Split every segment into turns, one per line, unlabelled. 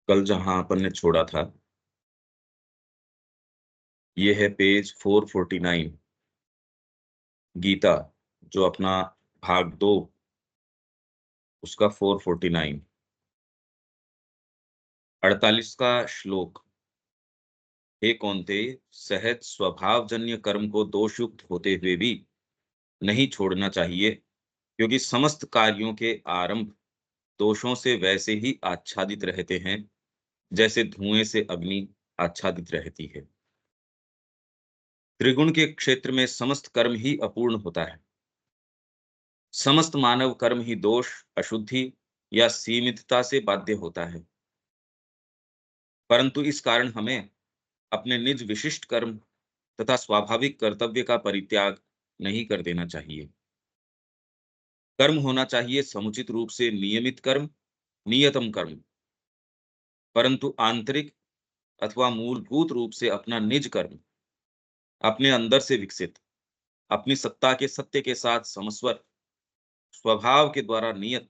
कल जहां अपन ने छोड़ा था, ये है पेज 449। गीता, जो अपना भाग 2, उसका 449, 48 का श्लोक। हे कौन्तेय, सहज स्वभावजन्य कर्म को दोषयुक्त होते हुए भी नहीं छोड़ना चाहिए, क्योंकि समस्त कार्यों के आरंभ दोषों से वैसे ही आच्छादित रहते हैं, जैसे धुएं से अग्नि आच्छादित रहती है। त्रिगुण के क्षेत्र में समस्त कर्म ही अपूर्ण होता है। समस्त मानव कर्म ही दोष, अशुद्धि या सीमितता से बाध्य होता है। परंतु इस कारण हमें अपने निज विशिष्ट कर्म तथा स्वाभाविक कर्तव्य का परित्याग नहीं कर देना चाहिए। कर्म होना चाहिए समुचित रूप से नियमित कर्म, नियतम कर्म, परंतु आंतरिक अथवा मूलभूत रूप से अपना निज कर्म, अपने अंदर से विकसित, अपनी सत्ता के सत्य के साथ समस्वर, स्वभाव के द्वारा नियत,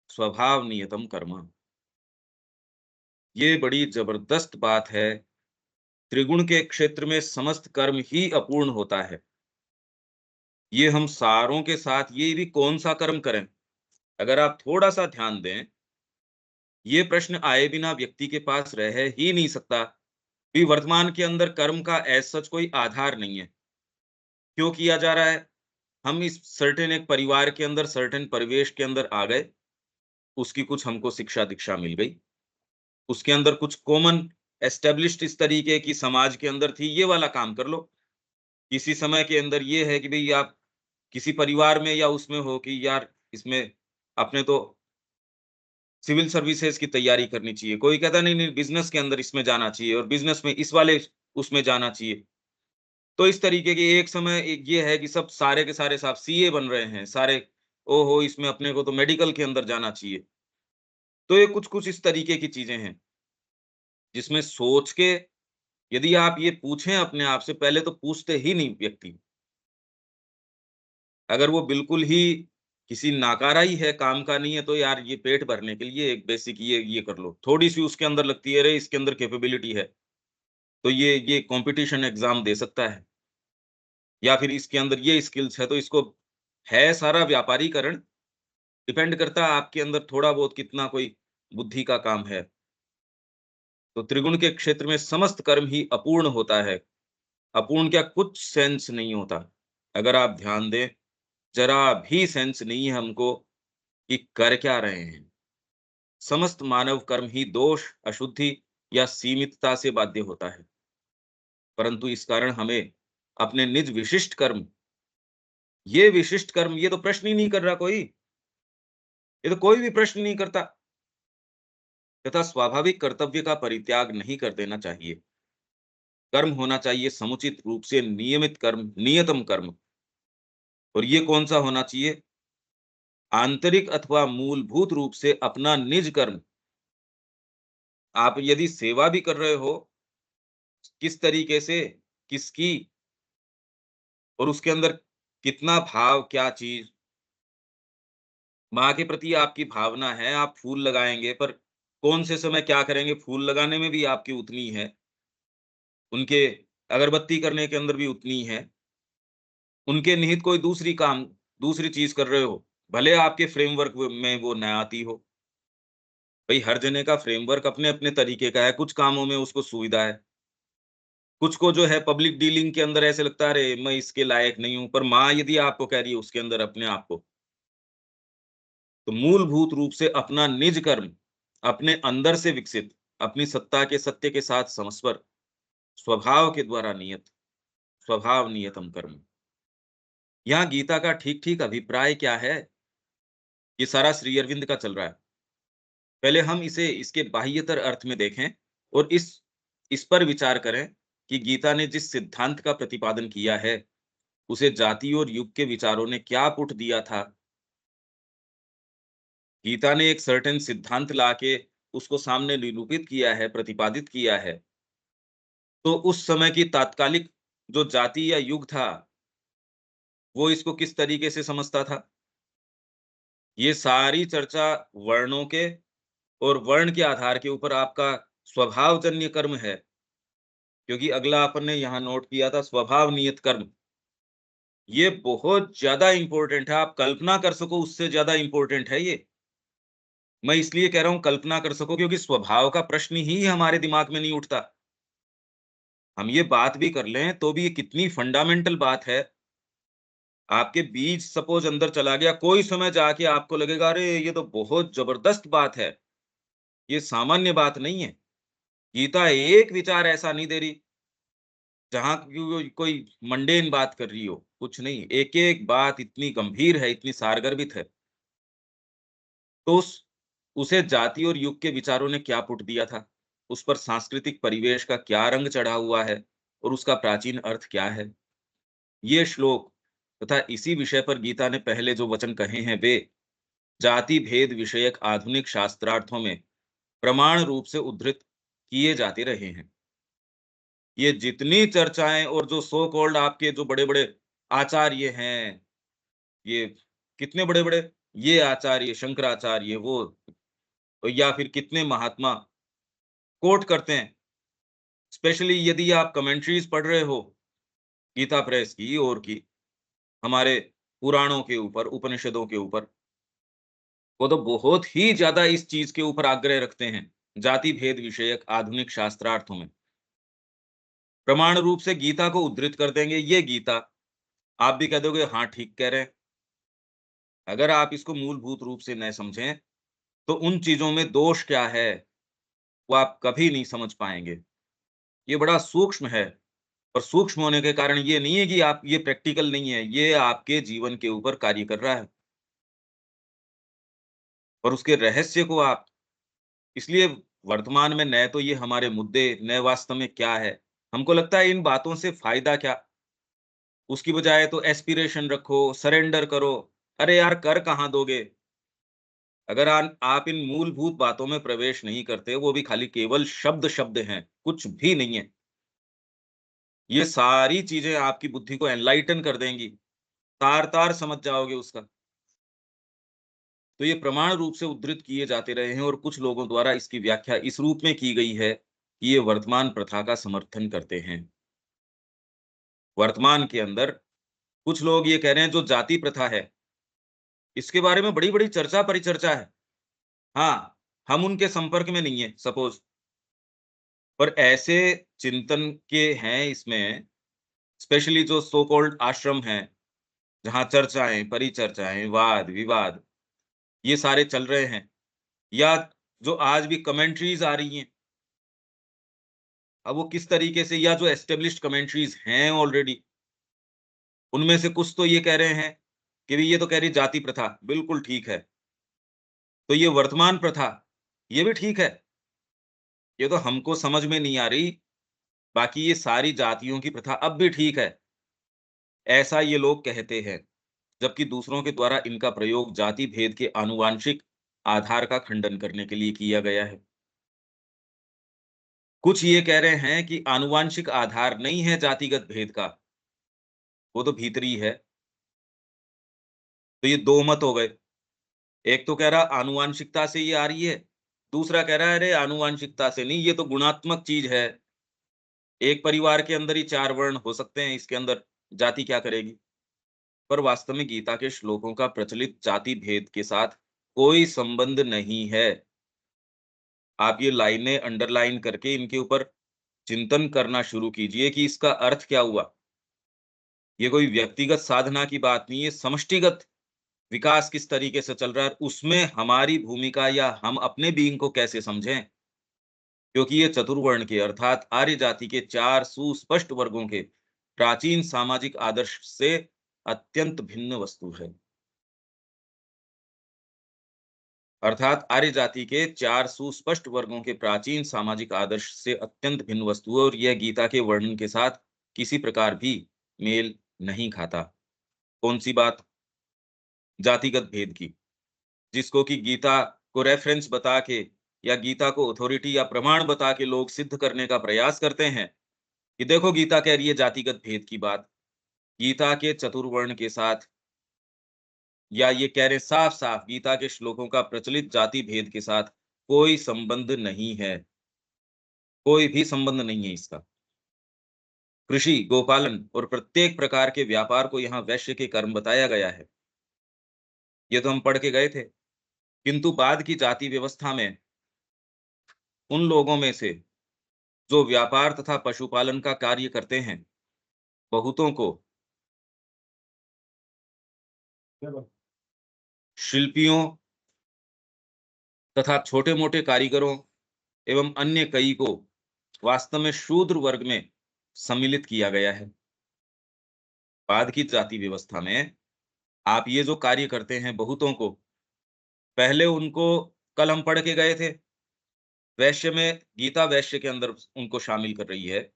स्वभाव नियतम कर्म। ये बड़ी जबरदस्त बात है। त्रिगुण के क्षेत्र में समस्त कर्म ही अपूर्ण होता है। ये हम सारों के साथ ये भी कौन सा कर्म करें? अगर आप थोड़ा सा ध्यान दें, ये प्रश्न आए बिना व्यक्ति के पास रह ही नहीं सकता कि वर्तमान के अंदर कर्म का एज सच कोई आधार नहीं है। क्यों किया जा रहा है? हम इस सर्टेन एक परिवार के अंदर, सर्टेन परिवेश के अंदर आ गए, उसकी कुछ हमको शिक्षा दीक्षा मिल गई, उसके अंदर कुछ कॉमन एस्टेब्लिश्ड इस तरीके की समाज के अंदर थी, ये वाला काम कर लो। किसी समय के अंदर ये है कि भई आप किसी परिवार में या उसमें हो कि यार इसमें अपने तो सिविल सर्विसेज की तैयारी करनी चाहिए। कोई कहता नहीं, नहीं बिज़नेस के अंदर इसमें जाना चाहिए और बिज़नेस में इस वाले उसमें जाना चाहिए। तो इस तरीके की एक समय एक ये है कि सब सारे के सारे साहब सीए बन रहे हैं, सारे ओहो! इसमें अपने को तो मेडिकल के अंदर जाना चाहिए। तो ये कुछ-कुछ इस तरीके की चीज़ें हैं, जिसमें सोच के यदि आप ये पूछें अपने आप से, पहले तो पूछते ही नहीं व्यक्ति। अगर वो बिल्कुल ही किसी नाकारा ही है, काम का नहीं है, तो यार ये पेट भरने के लिए एक बेसिक ये कर लो। थोड़ी-सी उसके अंदर लगती है, अरे इसके अंदर कैपेबिलिटी है, तो ये कॉम्पिटिशन एग्ज़ाम दे सकता है, या फिर इसके अंदर ये स्किल्स है, तो इसको है सारा व्यापारीकरण, डिपेंड करता है आपके अंदर थोड़ा बहुत कितना कोई बुद्धि का काम है। तो त्रिगुण के क्षेत्र में समस्त कर्म ही अपूर्ण होता है। अपूर्ण क्या, कुछ सेंस नहीं होता। अगर आप ध्यान दें, ज़रा भी सेंस नहीं है हमको कि कर क्या रहे हैं। समस्त मानव कर्म ही दोष, अशुद्धि या सीमितता से बाध्य होता है। परंतु इस कारण हमें अपने निज विशिष्ट कर्म, ये विशिष्ट कर्म, ये तो प्रश्न ही नहीं कर रहा कोई। ये तो कोई भी प्रश्न नहीं करता। तथा स्वाभाविक कर्तव्य का परित्याग नहीं कर देना चाहिए। कर्म होना चाहिए समुचित रूप से नियमित कर्म, नियतम कर्म। और ये कौन-सा होना चाहिए? आंतरिक अथवा मूलभूत रूप से अपना निज कर्म। आप यदि सेवा भी कर रहे हो, किस तरीके से, किसकी, और उसके अंदर कितना भाव, क्या चीज़, माँ के प्रति आपकी भावना है, आप फूल लगाएँगे, पर कौन से समय क्या करेंगे, फूल लगाने में भी आपकी उतनी है, उनके अगरबत्ती करने के अंदर भी उतनी है, उनके निहित कोई दूसरी काम, दूसरी चीज़ कर रहे हो, भले आपके फ्रेमवर्क में वो ना आती हो। भई हर जने का फ्रेमवर्क अपने-अपने तरीके का है, कुछ कामों में उसको सुविधा है, कुछ को जो है पब्लिक डीलिंग के अंदर ऐसे लगता है, अरे! मैं इसके लायक नहीं हूँ, पर माँ यदि आपको कह रही है उसके अंदर अपने आप को, तो मूलभूत रूप से अपना निज कर्म, अपने अंदर से विकसित, अपनी सत्ता के सत्य के साथ समस्वर, स्वभाव के द्वारा नियत, स्वभाव नियतम कर्म। यहाँ गीता का ठीक-ठीक अभिप्राय क्या है? ये सारा श्री अरविंद का चल रहा है। पहले हम इसे इसके बाह्यतर अर्थ में देखें और इस पर विचार करें कि गीता ने जिस सिद्धांत का प्रतिपादन किया है, उसे जाति और युग के विचारों ने क्या पुट दिया था। गीता ने एक सर्टेन सिद्धांत लाके उसको सामने निरूपित किया है, प्रतिपादित किया है। तो उस समय की तात्कालिक जो जाति या युग था, वो इसको किस तरीके से समझता था? ये सारी चर्चा वर्णों के और वर्ण के आधार के ऊपर आपका स्वभावजन्य कर्म है, क्योंकि अगला अपन ने यहाँ नोट किया था स्वभाव नियत कर्म। ये बहुत ज्यादा इंपॉर्टेंट है, आप कल्पना कर सको उससे ज्यादा इंपॉर्टेंट है ये। मैं इसलिए कह रहा हूँ कल्पना कर सको, क्योंकि स्वभाव का प्रश्न ही हमारे दिमाग में नहीं उठता। हम ये बात भी कर लें तो भी ये कितनी फंडामेंटल बात है। आपके बीज सपोज अंदर चला गया, कोई समय जाके आपको लगेगा अरे ये तो बहुत जबरदस्त बात है, ये सामान्य बात नहीं है। गीता एक विचार ऐसा नहीं दे रही जहाँ कोई मंडेन बात कर रही हो, कुछ नहीं। एक-एक बात इतनी गंभीर है, इतनी सारगर्भित है। तो उसे जाति और युग के विचारों ने क्या पुट दिया था? उस पर सांस्कृतिक परिवेश का क्या रंग चढ़ा हुआ है और उसका प्राचीन अर्थ क्या है? ये श्लोक तथा इसी विषय पर गीता ने पहले जो वचन कहे हैं वे जाति भेद विषयक आधुनिक शास्त्रार्थों में प्रमाण रूप से उद्धृत किए जाते रहे हैं। ये जितनी चर्चाएं और जो सो कॉल्ड आपके जो बड़े-बड़े आचार्य हैं, ये कितने बड़े-बड़े ये आचार्य, शंकराचार्य वो, या फिर कितने महात्मा कोट करते हैं। स्पेशली यदि आप कमेंट्रीज पढ़ रहे हो गीता प्रेस की और की, हमारे पुराणों के ऊपर, उपनिषदों के ऊपर, वो तो बहुत ही ज्यादा इस चीज के ऊपर आग्रह रखते हैं, जाति भेद विषयक आधुनिक शास्त्रार्थों में प्रमाण रूप से गीता को उद्धृत कर देंगे। ये गीता, आप भी कह दोगे हाँ ठीक कह रहे हैं। अगर आप इसको मूलभूत रूप से न समझें तो उन चीजों में दोष क्या है वो आप कभी नहीं समझ पाएंगे। ये बड़ा सूक्ष्म है, और सूक्ष्म होने के कारण ये नहीं है कि आप ये प्रैक्टिकल नहीं है, ये आपके जीवन के ऊपर कार्य कर रहा है और उसके रहस्य को आप, इसलिए वर्तमान में न तो ये हमारे मुद्दे, न वास्तव में क्या है। हमको लगता है इन बातों से फायदा क्या, उसकी बजाय तो एस्पिरेशन रखो, सरेंडर करो। अरे यार कर कहाँ दोगे? अगर आप इन मूलभूत बातों में प्रवेश नहीं करते, वो भी खाली केवल शब्द शब्द हैं, कुछ भी नहीं है। ये सारी चीजें आपकी बुद्धि को एनलाइटन कर देंगी, तार-तार समझ जाओगे उसका। तो ये प्रमाण रूप से उद्धृत किए जाते रहे हैं और कुछ लोगों द्वारा इसकी व्याख्या इस रूप में की गई है कि ये वर्तमान प्रथा का समर्थन करते हैं। वर्तमान के अंदर कुछ लोग ये कह रहे हैं जो जाति प्रथा है, इसके बारे में बड़ी-बड़ी चर्चा परिचर्चा है। हाँ, हम उनके संपर्क में नहीं है सपोज़, पर ऐसे चिंतन के हैं इसमें, स्पेशली जो सो कॉल्ड आश्रम हैं, जहाँ चर्चाएँ, परिचर्चाएँ, वाद-विवाद ये सारे चल रहे हैं, या जो आज भी कमेंट्रीज़ आ रही हैं, अब वो किस तरीके से, या जो एस्टेब्लिश्ड कमेंट्रीज़ हैं ऑलरेडी, उनमें से कुछ तो ये कह रहे हैं कि भई ये तो कह रही जाति प्रथा, बिल्कुल ठीक है। तो ये वर्तमान प्रथा, ये भी ठीक है, ये तो हमको समझ में नहीं आ रही, बाकी ये सारी जातियों की प्रथा अब भी ठीक है, ऐसा ये लोग कहते हैं। जबकि दूसरों के द्वारा इनका प्रयोग जाति भेद के आनुवांशिक आधार का खंडन करने के लिए किया गया है। कुछ ये कह रहे हैं कि आनुवांशिक आधार नहीं है जातिगत भेद का, वो तो भीतरी है। तो ये 2 मत हो गए। एक तो कह रहा आनुवांशिकता से ये आ रही है, दूसरा कह रहा है अरे आनुवांशिकता से नहीं, ये तो गुणात्मक चीज़ है। एक परिवार के अंदर ही 4 वर्ण हो सकते हैं, इसके अंदर जाति क्या करेगी? पर वास्तव में गीता के श्लोकों का प्रचलित जाति भेद के साथ कोई संबंध नहीं है। आप ये लाइनें अंडरलाइन करके इनके ऊपर चिंतन करना शुरू कीजिए कि इसका अर्थ क्या हुआ। ये कोई व्यक्तिगत साधना की बात नहीं है, समष्टिगत विकास किस तरीके से चल रहा है, उसमें हमारी भूमिका या हम अपने बीइंग को कैसे समझें? क्योंकि ये चतुर्वर्ण के अर्थात आर्य जाति के 4 सुस्पष्ट वर्गों के प्राचीन सामाजिक आदर्श से अत्यंत भिन्न वस्तु है। अर्थात आर्य जाति के 4 सुस्पष्ट वर्गों के प्राचीन सामाजिक आदर्श से अत्यंत भिन्न वस्तु है और यह गीता के वर्णन के साथ किसी प्रकार भी मेल नहीं खाता। कौन-सी बात? जातिगत भेद की, जिसको कि गीता को रेफरेंस बता के या गीता को अथॉरिटी या प्रमाण बता के लोग सिद्ध करने का प्रयास करते हैं कि देखो गीता कह रही है जातिगत भेद की बात। गीता के चतुर्वर्ण के साथ, या ये कह रहे साफ-साफ गीता के श्लोकों का प्रचलित जाति भेद के साथ कोई संबंध नहीं है, कोई भी संबंध नहीं है इसका। कृषि, गोपालन और प्रत्येक प्रकार के व्यापार को यहाँ वैश्य के कर्म बताया गया है। ये तो हम पढ़ के गए थे। किंतु बाद की जाति व्यवस्था में उन लोगों में से जो व्यापार तथा पशुपालन का कार्य करते हैं, बहुतों को शिल्पियों तथा छोटे-मोटे कारीगरों एवं अन्य कई को वास्तव में शूद्र वर्ग में सम्मिलित किया गया है। बाद की जाति व्यवस्था में आप ये जो कार्य करते हैं बहुतों को, पहले उनको कल हम पढ़ के गए थे, वैश्य में गीता वैश्य के अंदर उनको शामिल कर रही है।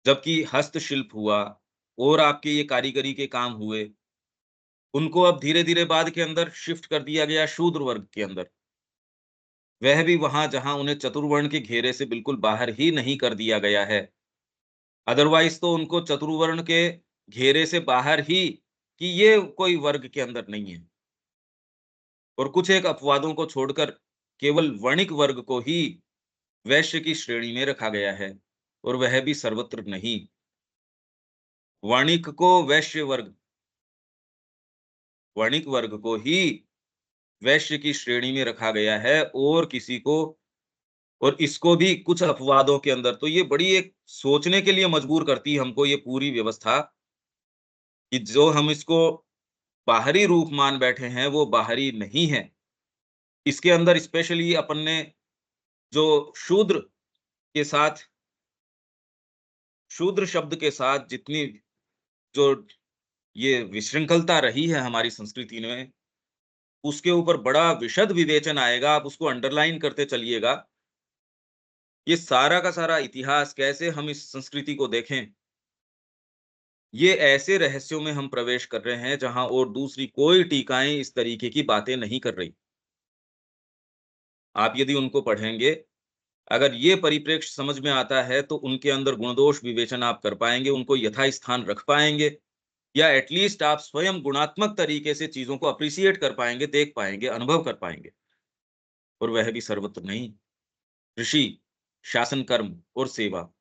जबकि हस्तशिल्प हुआ और आपके ये कारीगरी के काम हुए, उनको अब धीरे-धीरे बाद के अंदर शिफ्ट कर दिया गया शूद्र वर्ग के अंदर। वह भी वहाँ जहाँ उन्हें चतुर्वर्ण के घेरे से बिल्कुल बाहर ही नहीं कर दिया गया है। अदरवाइज़ तो उनको चतुर्वर्ण के घेरे से बाहर ही कि ये कोई वर्ग के अंदर नहीं है। और कुछ एक अपवादों को छोड़कर केवल वणिक वर्ग को ही वैश्य की श्रेणी में रखा गया है और वह भी सर्वत्र नहीं। वणिक को वणिक वर्ग को ही वैश्य की श्रेणी में रखा गया है और किसी को, और इसको भी कुछ अपवादों के अंदर। तो ये बड़ी एक सोचने के लिए मजबूर करती है हमको ये पूरी व्यवस्था, कि जो हम इसको बाहरी रूप मान बैठे हैं वो बाहरी नहीं है। इसके अंदर स्पेशली अपन ने जो शूद्र के साथ, शूद्र शब्द के साथ जितनी जो ये विशृंखलता रही है हमारी संस्कृति में, उसके ऊपर बड़ा विशद विवेचन आएगा। आप उसको अंडरलाइन करते चलिएगा। ये सारा का सारा इतिहास कैसे हम इस संस्कृति को देखें, ये ऐसे रहस्यों में हम प्रवेश कर रहे हैं जहां और दूसरी कोई टीकाएं इस तरीके की बातें नहीं कर रही। आप यदि उनको पढ़ेंगे, अगर ये परिप्रेक्ष्य समझ में आता है तो उनके अंदर गुण-दोष विवेचन आप कर पाएँगे, उनको यथास्थान रख पाएँगे, या एटलीस्ट आप स्वयं गुणात्मक तरीके से चीज़ों को एप्रिशिएट कर पाएँगे, देख पाएँगे, अनुभव कर पाएँगे। और वह भी सर्वत्र नहीं। ऋषि, शासन कर्म और सेवा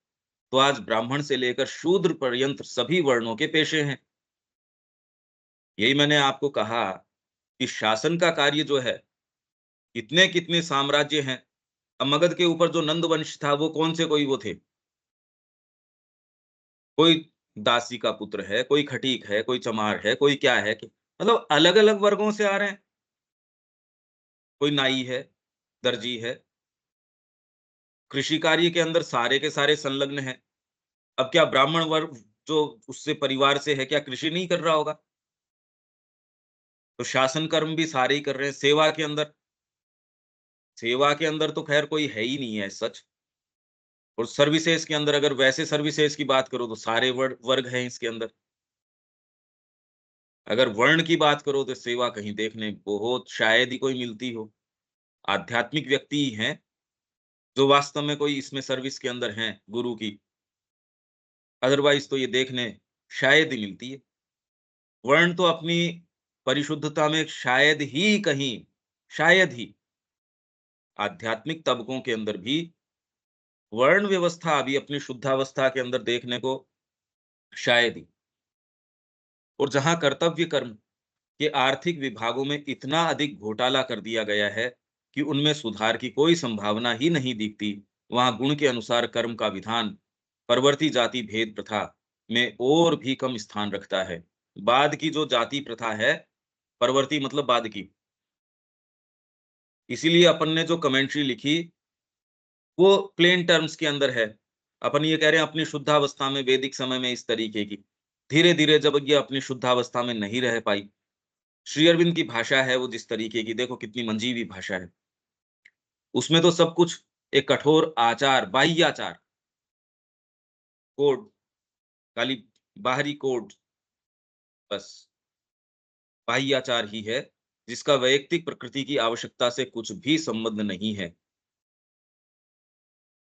तो आज ब्राह्मण से लेकर शूद्र पर्यंत सभी वर्णों के पेशे हैं। यही मैंने आपको कहा कि शासन का कार्य जो है, कितने-कितने साम्राज्य हैं। अब मगध के ऊपर जो नंद वंश था वो कौन से कोई वो थे? कोई दासी का पुत्र है, कोई खटीक है, कोई चमार है, कोई क्या है, मतलब अलग-अलग वर्गों से आ रहे हैं। कोई नाई है, दर्जी है, कृषि कार्य के अंदर सारे के सारे संलग्न हैं। अब क्या ब्राह्मण वर्ग जो उससे परिवार से है, क्या कृषि नहीं कर रहा होगा? तो शासन कर्म भी सारे ही कर रहे हैं। सेवा के अंदर तो खैर कोई है ही नहीं है सच। और सर्विसेज के अंदर अगर वैसे सर्विसेज की बात करो तो सारे वर्ग हैं इसके अंदर। अगर वर्ण की बात करो तो सेवा कहीं देखने बहुत शायद ही कोई मिलती हो। आध्यात्मिक व्यक्ति ही हैं जो वास्तव में कोई इसमें सर्विस के अंदर हैं गुरु की। अदरवाइज तो ये देखने शायद ही मिलती है। वर्ण तो अपनी परिशुद्धता में शायद ही आध्यात्मिक तबकों के अंदर भी वर्ण व्यवस्था अभी अपनी शुद्धावस्था के अंदर देखने को शायद ही। और जहां कर्तव्य कर्म के आर्थिक विभागों में इतना अधिक घोटाला कर दिया गया है कि उनमें सुधार की कोई संभावना ही नहीं दिखती, वहां गुण के अनुसार कर्म का विधान परवर्ती जाति भेद प्रथा में और भी कम स्थान रखता है। बाद की जो जाति प्रथा है, परवर्ती मतलब बाद की, इसीलिए अपन ने जो कमेंट्री लिखी वो प्लेन टर्म्स के अंदर है। अपन ये कह रहे हैं अपनी शुद्धावस्था में वैदिक समय में इस तरीके की। धीरे-धीरे जब ये अपनी शुद्धावस्था में नहीं रह पाई, श्री अरविंद की भाषा है वो जिस तरीके की, देखो कितनी मंजीवी भाषा है। उसमें तो सब कुछ एक कठोर आचार, बाह्य आचार, कोड, खाली बाहरी कोड, बस बाह्य आचार ही है, जिसका वैयक्तिक प्रकृति की आवश्यकता से कुछ भी संबंध नहीं है।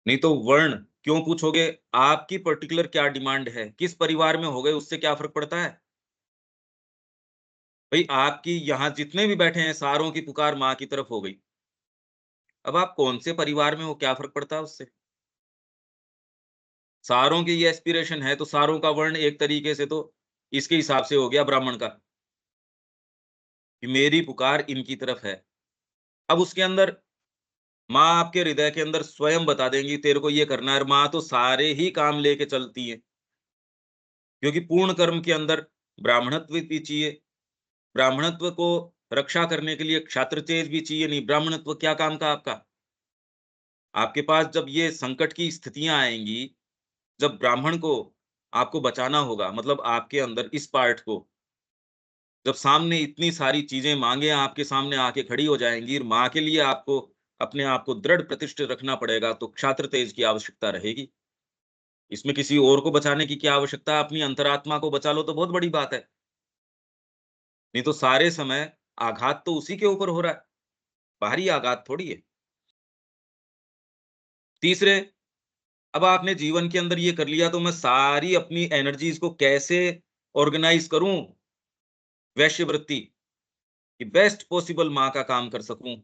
नहीं तो वर्ण क्यों पूछोगे? आपकी पर्टिकुलर क्या डिमांड है? किस परिवार में हो गए उससे क्या फ़र्क पड़ता है? भई आपकी यहाँ जितने भी बैठे हैं सारों की पुकार माँ की तरफ हो गई। अब आप कौन से परिवार में हो, क्या फ़र्क पड़ता है उससे? सारों की ये एस्पिरेशन है, तो सारों का वर्ण एक तरीके से तो इसके हिसाब से हो गया ब्राह्मण का, कि मेरी पुकार इनकी तरफ है। अब उसके अंदर माँ आपके हृदय के अंदर स्वयं बता देंगी तेरे को ये करना है, और माँ तो सारे ही काम लेके चलती है, क्योंकि पूर्ण कर्म के अंदर ब्राह्मणत्व भी चाहिए। ब्राह्मणत्व को रक्षा करने के लिए क्षात्र तेज भी चाहिए, नहीं ब्राह्मणत्व क्या काम का आपका? आपके पास जब ये संकट की स्थितियाँ आएँगी, जब ब्राह्मण को आपको बचाना होगा, मतलब आपके अंदर इस पार्ट को, जब सामने इतनी सारी चीज़ें माँगे आपके सामने आके खड़ी हो जाएँगी और माँ के लिए आपको अपने आप को दृढ़ प्रतिष्ठित रखना पड़ेगा, तो क्षात्र तेज की आवश्यकता रहेगी। इसमें किसी और को बचाने की क्या आवश्यकता है? अपनी अंतरात्मा को बचा लो तो बहुत बड़ी बात है। नहीं तो सारे समय आघात तो उसी के ऊपर हो रहा है, बाहरी आघात थोड़ी है। तीसरे, अब आपने जीवन के अंदर ये कर लिया तो मैं सारी अपनी एनर्जीज़ को कैसे ऑर्गेनाइज़ करूँ वैश्यवृत्ति, कि बेस्ट पॉसिबल माँ का काम कर सकूँ।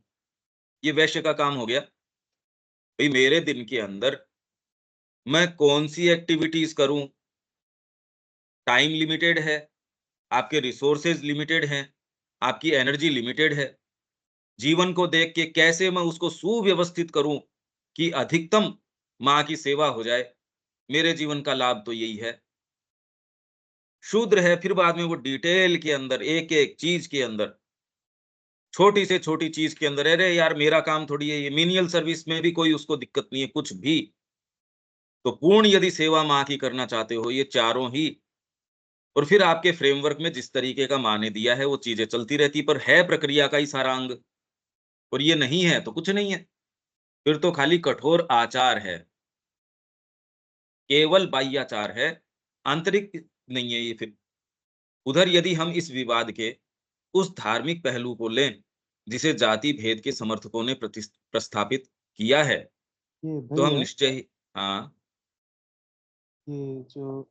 ये वैश्य का काम हो गया। भई मेरे दिन के अंदर मैं कौन-सी एक्टिविटीज़ करूँ, टाइम लिमिटेड है, आपके रिसोर्सेज़ लिमिटेड हैं, आपकी एनर्जी लिमिटेड है। जीवन को देख के कैसे मैं उसको सुव्यवस्थित करूँ कि अधिकतम माँ की सेवा हो जाए। मेरे जीवन का लाभ तो यही है। शूद्र है, फिर बाद में वो डिटेल के अंदर एक-एक चीज़ के अंदर, छोटी से छोटी चीज़ के अंदर, अरे यार मेरा काम थोड़ी है ये, मेनियल सर्विस में भी कोई उसको दिक्कत नहीं है कुछ भी। तो पूर्ण यदि सेवा माँ की करना चाहते हो, ये चारों ही, और फिर आपके फ्रेमवर्क में जिस तरीके का माँ ने दिया है वो चीज़ें चलती रहती, पर है प्रक्रिया का ही सारा अंग, और ये नहीं है तो कुछ नहीं है। फिर तो खाली कठोर आचार है, केवल बाह्याचार है, आंतरिक नहीं है ये फिर। उधर यदि हम इस विवाद के उस धार्मिक पहलू को लें, जिसे जाति भेद के समर्थकों ने प्रस्थापित किया है,
ये
तो हम
भैया,
निश्चय ही हाँ,
ये जो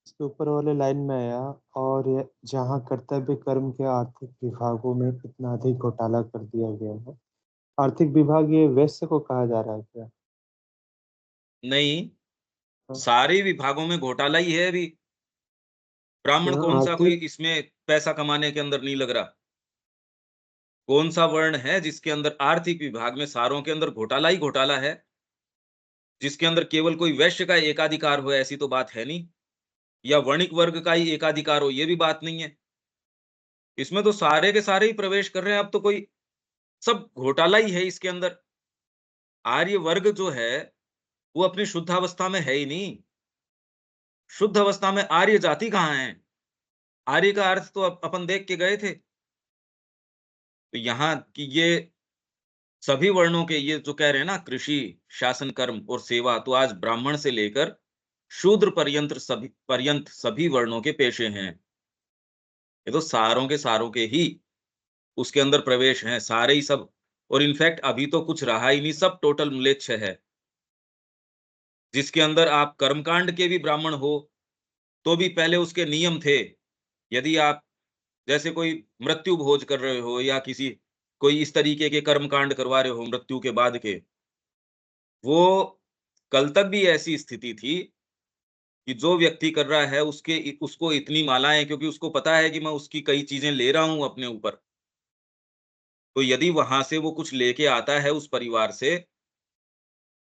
इसके ऊपर वाले लाइन में आया, और ये जहाँ कर्तव्य कर्म के आर्थिक विभागों में इतना अधिक घोटाला कर दिया गया है। आर्थिक विभाग ये वैश्य को कहा जा रहा है क्या?
नहीं,
हाँ,
सारे विभागों में घोटाला ही है अभी। ब्राह्मण
यहाँ
कौन-सा कोई
आर्थिक
इसमें पैसा कमाने के अंदर नहीं लग रहा। कौन-सा वर्ण है जिसके अंदर आर्थिक विभाग में सारों के अंदर घोटाला ही घोटाला है, जिसके अंदर केवल कोई वैश्य का एकाधिकार हो, ऐसी तो बात है नहीं, या वणिक वर्ग का ही एकाधिकार हो, ये भी बात नहीं है। इसमें तो सारे के सारे ही प्रवेश कर रहे हैं, अब तो कोई सब घोटाला ही है इसके अंदर। आर्य वर्ग जो है, वो अपनी शुद्धावस्था में है ही नहीं। शुद्ध अवस्था में आर्य जाति कहाँ है? आर्य का अर्थ तो अपन देख के गए थे। तो यहाँ की ये सभी वर्णों के ये जो कह रहे हैं ना, कृषि, शासन, कर्म और सेवा, तो आज ब्राह्मण से लेकर शूद्र पर्यंत सभी वर्णों के पेशे हैं। ये तो सारों के ही उसके अंदर प्रवेश हैं, सारे ही सब, और इनफैक्ट अभी तो कुछ रहा ही नहीं, सब टोटल म्लेच्छ है। जिसके अंदर आप कर्मकांड के भी ब्राह्मण हो, तो भी पहले उसके नियम थे। यदि आप जैसे कोई मृत्यु भोज कर रहे हो, या किसी कोई इस तरीके के कर्मकांड करवा रहे हो मृत्यु के बाद के, वो कल तक भी ऐसी स्थिति थी कि जो व्यक्ति कर रहा है उसको इतनी मालाएँ, क्योंकि उसको पता है कि मैं उसकी कई चीज़ें ले रहा हूँ अपने ऊपर। तो यदि वहाँ से वो कुछ लेके आता है उस परिवार से,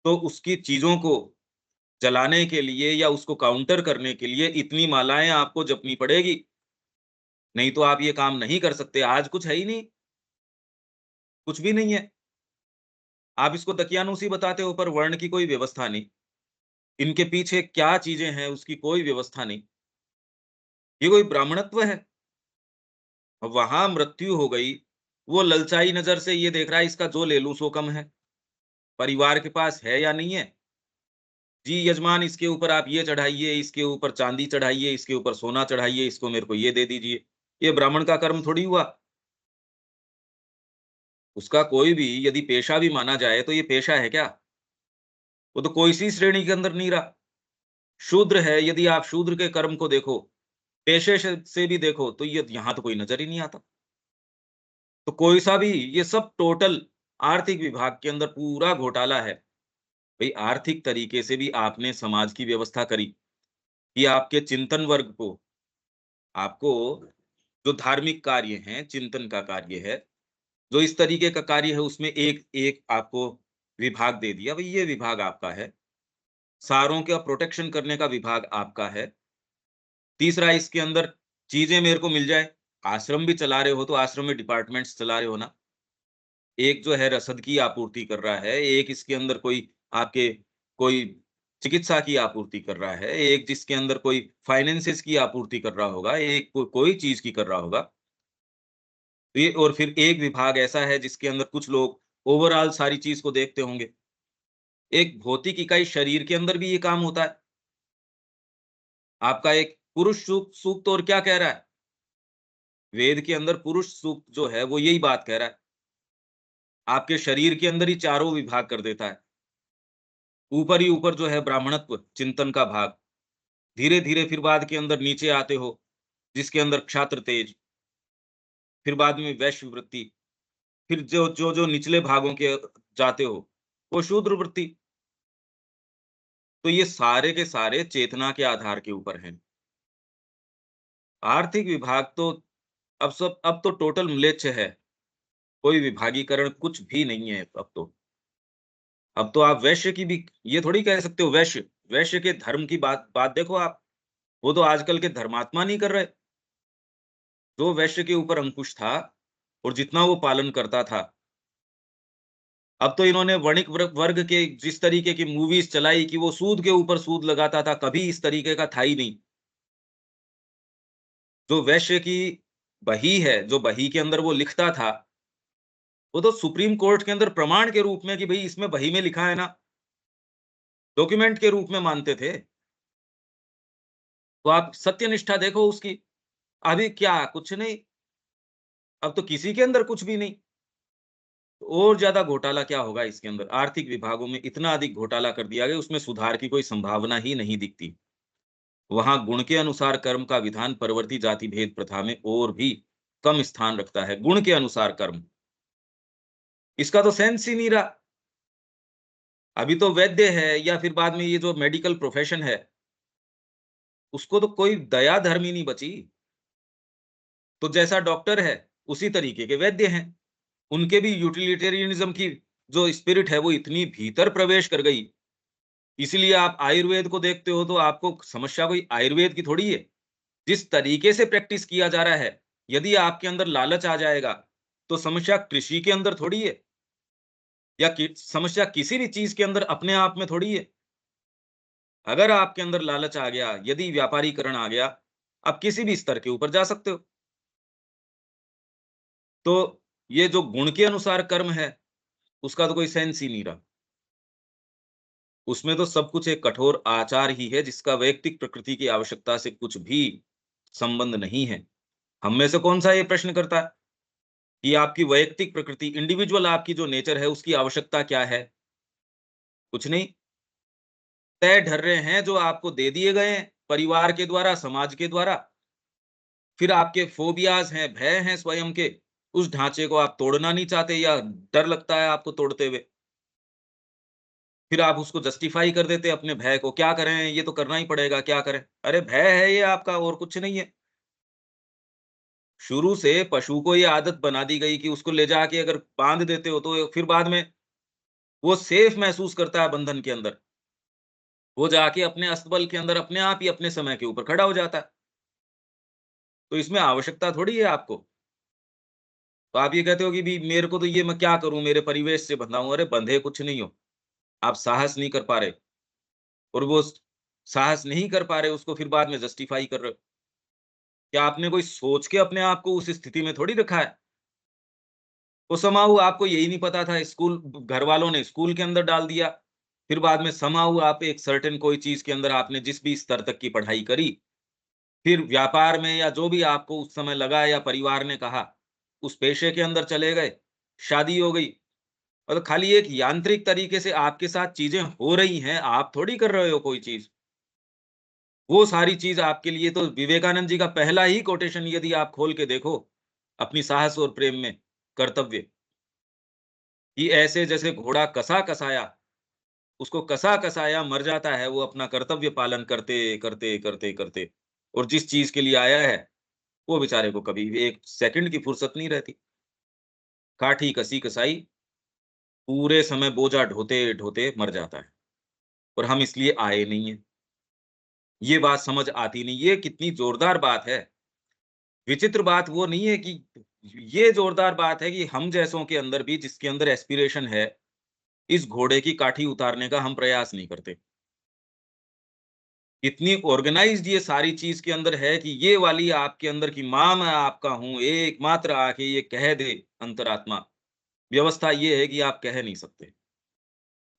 तो उसकी चीज़ों को जलाने के लिए या उसको काउंटर करने के लिए इतनी मालाएँ आपको जपनी पड़ेगी, नहीं तो आप ये काम नहीं कर सकते। आज कुछ है ही नहीं, कुछ भी नहीं है। आप इसको दकियानूसी बताते हो, पर वर्ण की कोई व्यवस्था नहीं। इनके पीछे क्या चीज़ें हैं उसकी कोई व्यवस्था नहीं। ये कोई ब्राह्मणत्व है? वहाँ मृत्यु हो गई, वो ललचाई नज़र से ये देख रहा है इसका जो ले लूँ सो कम है। परिवार के पास है या नहीं है? जी यजमान, इसके ऊपर आप ये चढ़ाइए, इसके ऊपर चाँदी चढ़ाइए, इसके ऊपर सोना चढ़ाइए, इसको मेरे को ये दे दीजिए। ये ब्राह्मण का कर्म थोड़ी हुआ। उसका कोई भी यदि पेशा भी माना जाए तो ये पेशा है क्या? वो तो कोई सी श्रेणी के अंदर नहीं रहा। शूद्र है, यदि आप शूद्र के कर्म को देखो, पेशे से भी देखो, तो ये यहाँ तो कोई नज़र ही नहीं आता। तो कोई सा भी, ये सब टोटल आर्थिक विभाग के अंदर पूरा घोटाला है। भई आर्थिक तरीके से भी आपने समाज की व्यवस्था करी, कि आपके चिंतन वर्ग को, आपको जो धार्मिक कार्य हैं, चिंतन का कार्य है, जो इस तरीके का कार्य है उसमें एक एक आपको विभाग दे दिया, भई ये विभाग आपका है। सारों का प्रोटेक्शन करने का विभाग आपका है। तीसरा इसके अंदर चीज़ें मेरे को मिल जाए, आश्रम भी चला रहे हो तो आश्रम में डिपार्टमेंट्स चला रहे हो ना। एक जो है रसद की आपूर्ति कर रहा है, एक इसके अंदर कोई आपके कोई चिकित्सा की आपूर्ति कर रहा है, एक जिसके अंदर कोई फाइनेंसेस की आपूर्ति कर रहा होगा, एक कोई चीज़ की कर रहा होगा। ये और फिर एक विभाग ऐसा है जिसके अंदर कुछ लोग ओवरऑल सारी चीज़ को देखते होंगे। एक भौतिक इकाई शरीर के अंदर भी ये काम होता है। आपका एक पुरुष सूक्त और क्या कह रहा है? वेद के अंदर पुरुष सूक्त जो है वो यही बात कह रहा है। आपके शरीर के अंदर ही चारों विभाग कर देता है। ऊपर ही ऊपर जो है ब्राह्मणत्व चिंतन का भाग, धीरे-धीरे फिर बाद के अंदर नीचे आते हो, जिसके अंदर क्षात्र तेज, फिर बाद में वैश्य वृत्ति, फिर जो निचले भागों के जाते हो, वो शूद्र वृत्ति। तो ये सारे के सारे चेतना के आधार के ऊपर हैं। आर्थिक विभाग तो अब तो टोटल म्लेच्छ है, कोई विभागीकरण कुछ भी नहीं है अब तो। अब तो आप वैश्य की भी ये थोड़ी कह सकते हो वैश्य, वैश्य के धर्म की बात बात देखो आप, वो तो आजकल के धर्मात्मा नहीं कर रहे। जो वैश्य के ऊपर अंकुश था और जितना वो पालन करता था, अब तो इन्होंने वणिक वर्ग के जिस तरीके की मूवीज़ चलाई कि वो सूद के ऊपर सूद लगाता था, कभी इस तरीके का था ही नहीं। जो वैश्य की बही है, जो बही के अंदर वो लिखता था, वो तो सुप्रीम कोर्ट के अंदर प्रमाण के रूप में कि भई इसमें बही में लिखा है ना, डॉक्यूमेंट के रूप में मानते थे। तो आप सत्यनिष्ठा देखो उसकी, अभी क्या कुछ नहीं, अब तो किसी के अंदर कुछ भी नहीं। और ज़्यादा घोटाला क्या होगा इसके अंदर? आर्थिक विभागों में इतना अधिक घोटाला कर दिया गया, उसमें सुधार की कोई संभावना ही नहीं दिखती। वहाँ गुण के अनुसार कर्म का विधान परवर्ती जाति भेद प्रथा में और भी कम स्थान रखता है, गुण के अनुसार कर्म। इसका तो सेंस ही नहीं रहा। अभी तो वैद्य है या फिर बाद में ये जो मेडिकल प्रोफ़ेशन है, उसको तो कोई दया धर्म ही नहीं बची। तो जैसा डॉक्टर है, उसी तरीके के वैद्य हैं। उनके भी यूटिलिटेरियनिज़्म की जो स्पिरिट है, वो इतनी भीतर प्रवेश कर गई, इसीलिए आप आयुर्वेद को देखते हो तो आपको समस्या कोई आयुर्वेद की थोड़ी है। जिस तरीके से प्रैक्टिस किया जा रहा है, यदि आपके अंदर लालच आ जाएगा, तो समस्या कृषि के अंदर थोड़ी है या कि समस्या किसी भी चीज़ के अंदर अपने आप में थोड़ी है। अगर आपके अंदर लालच आ गया, यदि व्यापारीकरण आ गया, आप किसी भी स्तर के ऊपर जा सकते हो। तो ये जो गुण के अनुसार कर्म है, उसका तो कोई सेंस ही नहीं रहा। उसमें तो सब कुछ एक कठोर आचार ही है, जिसका वैयक्तिक प्रकृति की आवश्यकता से कुछ भी संबंध नहीं है। हम में से कौन-सा ये प्रश्न करता है कि आपकी वैयक्तिक प्रकृति, इंडिविजुअल आपकी जो नेचर है, उसकी आवश्यकता क्या है? कुछ नहीं। तय ढर्रे हैं जो आपको दे दिए गए हैं, परिवार के द्वारा, समाज के द्वारा। फिर आपके फ़ोबियाज़ हैं, भय हैं स्वयं के, उस ढाँचे को आप तोड़ना नहीं चाहते या डर लगता है आपको तोड़ते हुए। फिर आप उसको जस्टिफ़ाई कर देते हैं अपने भय को, क्या करें? ये तो करना ही पड़ेगा, क्या करें? अरे भय है ये आपका और कुछ नहीं है। शुरू से पशु को ये आदत बना दी गई कि उसको ले जाके अगर बाँध देते हो तो फिर बाद में वो सेफ़ महसूस करता है बंधन के अंदर। वो जाके अपने अस्तबल के अंदर अपने आप ही अपने समय के ऊपर खड़ा हो जाता है। तो इसमें आवश्यकता थोड़ी है आपको। तो आप ये कहते हो कि मेरे को तो ये मैं क्या करूँ मेरे परिवेश से बँधा हूँ। अरे बँधे कुछ नहीं हो। आप साहस नहीं कर पा रहे और वो साहस नहीं कर पा रहे उसको फिर बाद में जस्टिफ़ाई कर रहे हो। क्या आपने कोई सोच के अपने आप को उस स्थिति में थोड़ी रखा है। वो समहाउ आपको यही नहीं पता था स्कूल घर वालों ने स्कूल के अंदर डाल दिया। फिर बाद में समहाउ आप एक सर्टेन कोई चीज़ के अंदर आपने जिस भी स्तर तक की पढ़ाई करी, फिर व्यापार में या जो भी आपको उस समय लगा या परिवार ने कहा, उस पेशे के अंदर चले गए, शादी हो गई। मतलब खाली एक यांत्रिक तरीके से आपके साथ चीज़ें हो रही हैं, आप थोड़ी कर रहे हो कोई चीज़। वो सारी चीज़ आपके लिए तो विवेकानंद जी का पहला ही कोटेशन यदि आप खोल के देखो, अपनी साहस और प्रेम में, कर्तव्य। कि ऐसे जैसे घोड़ा कसा कसाया, उसको कसा कसाया मर जाता है, वो अपना कर्तव्य पालन करते करते करते करते, और जिस चीज के लिए आया है वो बेचारे को कभी भी एक सेकंड की फुर्सत नहीं रहती। काठी कसी कसाई, पूरे समय बोझा ढोते ढोते मर जाता है, और हम इसलिए आए नहीं है। ये बात समझ आती नहीं, ये कितनी जोरदार बात है। विचित्र बात वो नहीं है कि, ये जोरदार बात है कि हम जैसों के अंदर भी, जिसके अंदर एस्पिरेशन है, इस घोड़े की काठी उतारने का हम प्रयास नहीं करते। इतनी ऑर्गेनाइज्ड ये सारी चीज के अंदर है कि ये वाली आपके अंदर की माँ मैं आपका हूं, एकमात्र आके ये कह दे अंतरात्मा। व्यवस्था ये है कि आप कह नहीं सकते।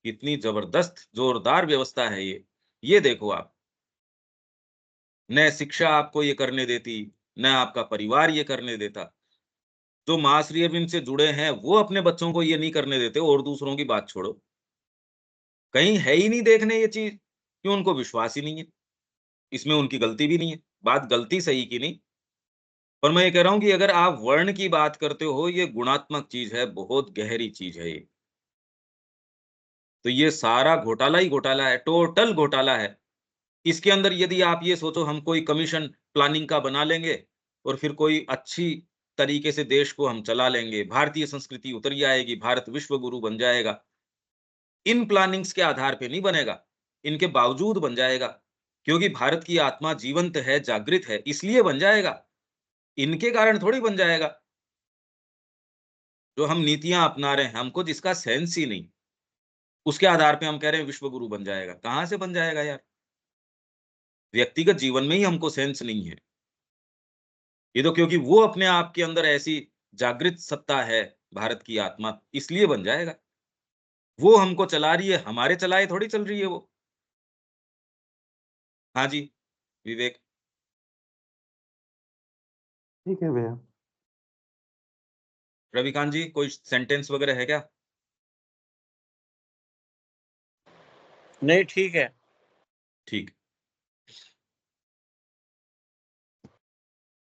इतनी जबरदस्त जोरदार व्यवस्था है ये। ये देखो आप, न शिक्षा आपको ये करने देती, न आपका परिवार ये करने देता। जो माँ श्री अरविंद से जुड़े हैं, वो अपने बच्चों को ये नहीं करने देते, और दूसरों की बात छोड़ो। कहीं है ही नहीं देखने ये चीज़, कि उनको विश्वास ही नहीं है। इसमें उनकी गलती भी नहीं है। बात गलती सही की नहीं, पर मैं ये कह रहा हूँ कि अगर आप वर्ण की बात करते हो, ये गुणात्मक चीज़ है, बहुत गहरी चीज़ है ये। तो ये सारा घोटाला ही घोटाला है, टोटल घोटाला है। इसके अंदर यदि आप ये सोचो हम कोई कमीशन प्लानिंग का बना लेंगे और फिर कोई अच्छी तरीके से देश को हम चला लेंगे, भारतीय संस्कृति उतर ही आएगी, भारत विश्व गुरु बन जाएगा। इन प्लानिंग्स के आधार पे नहीं बनेगा, इनके बावजूद बन जाएगा, क्योंकि भारत की आत्मा जीवंत है, जागृत है, इसलिए बन जाएगा। इनके कारण थोड़ी बन जाएगा। जो हम नीतियां अपना रहे हैं, हमको जिसका सेंस ही नहीं, उसके आधार पे हम कह रहे हैं विश्व गुरु बन जाएगा। कहां से बन जाएगा यार? व्यक्तिगत जीवन में ही हमको सेंस नहीं है। ये तो क्योंकि वो अपने आप के अंदर ऐसी जागृत सत्ता है, भारत की आत्मा, इसलिए बन जाएगा। वो हमको चला रही है, हमारे चलाए थोड़ी चल रही है वो। हाँ जी, विवेक।
ठीक है भैया।
रविकांत जी, कोई सेंटेंस वगैरह है क्या?
नहीं, ठीक है।
ठीक।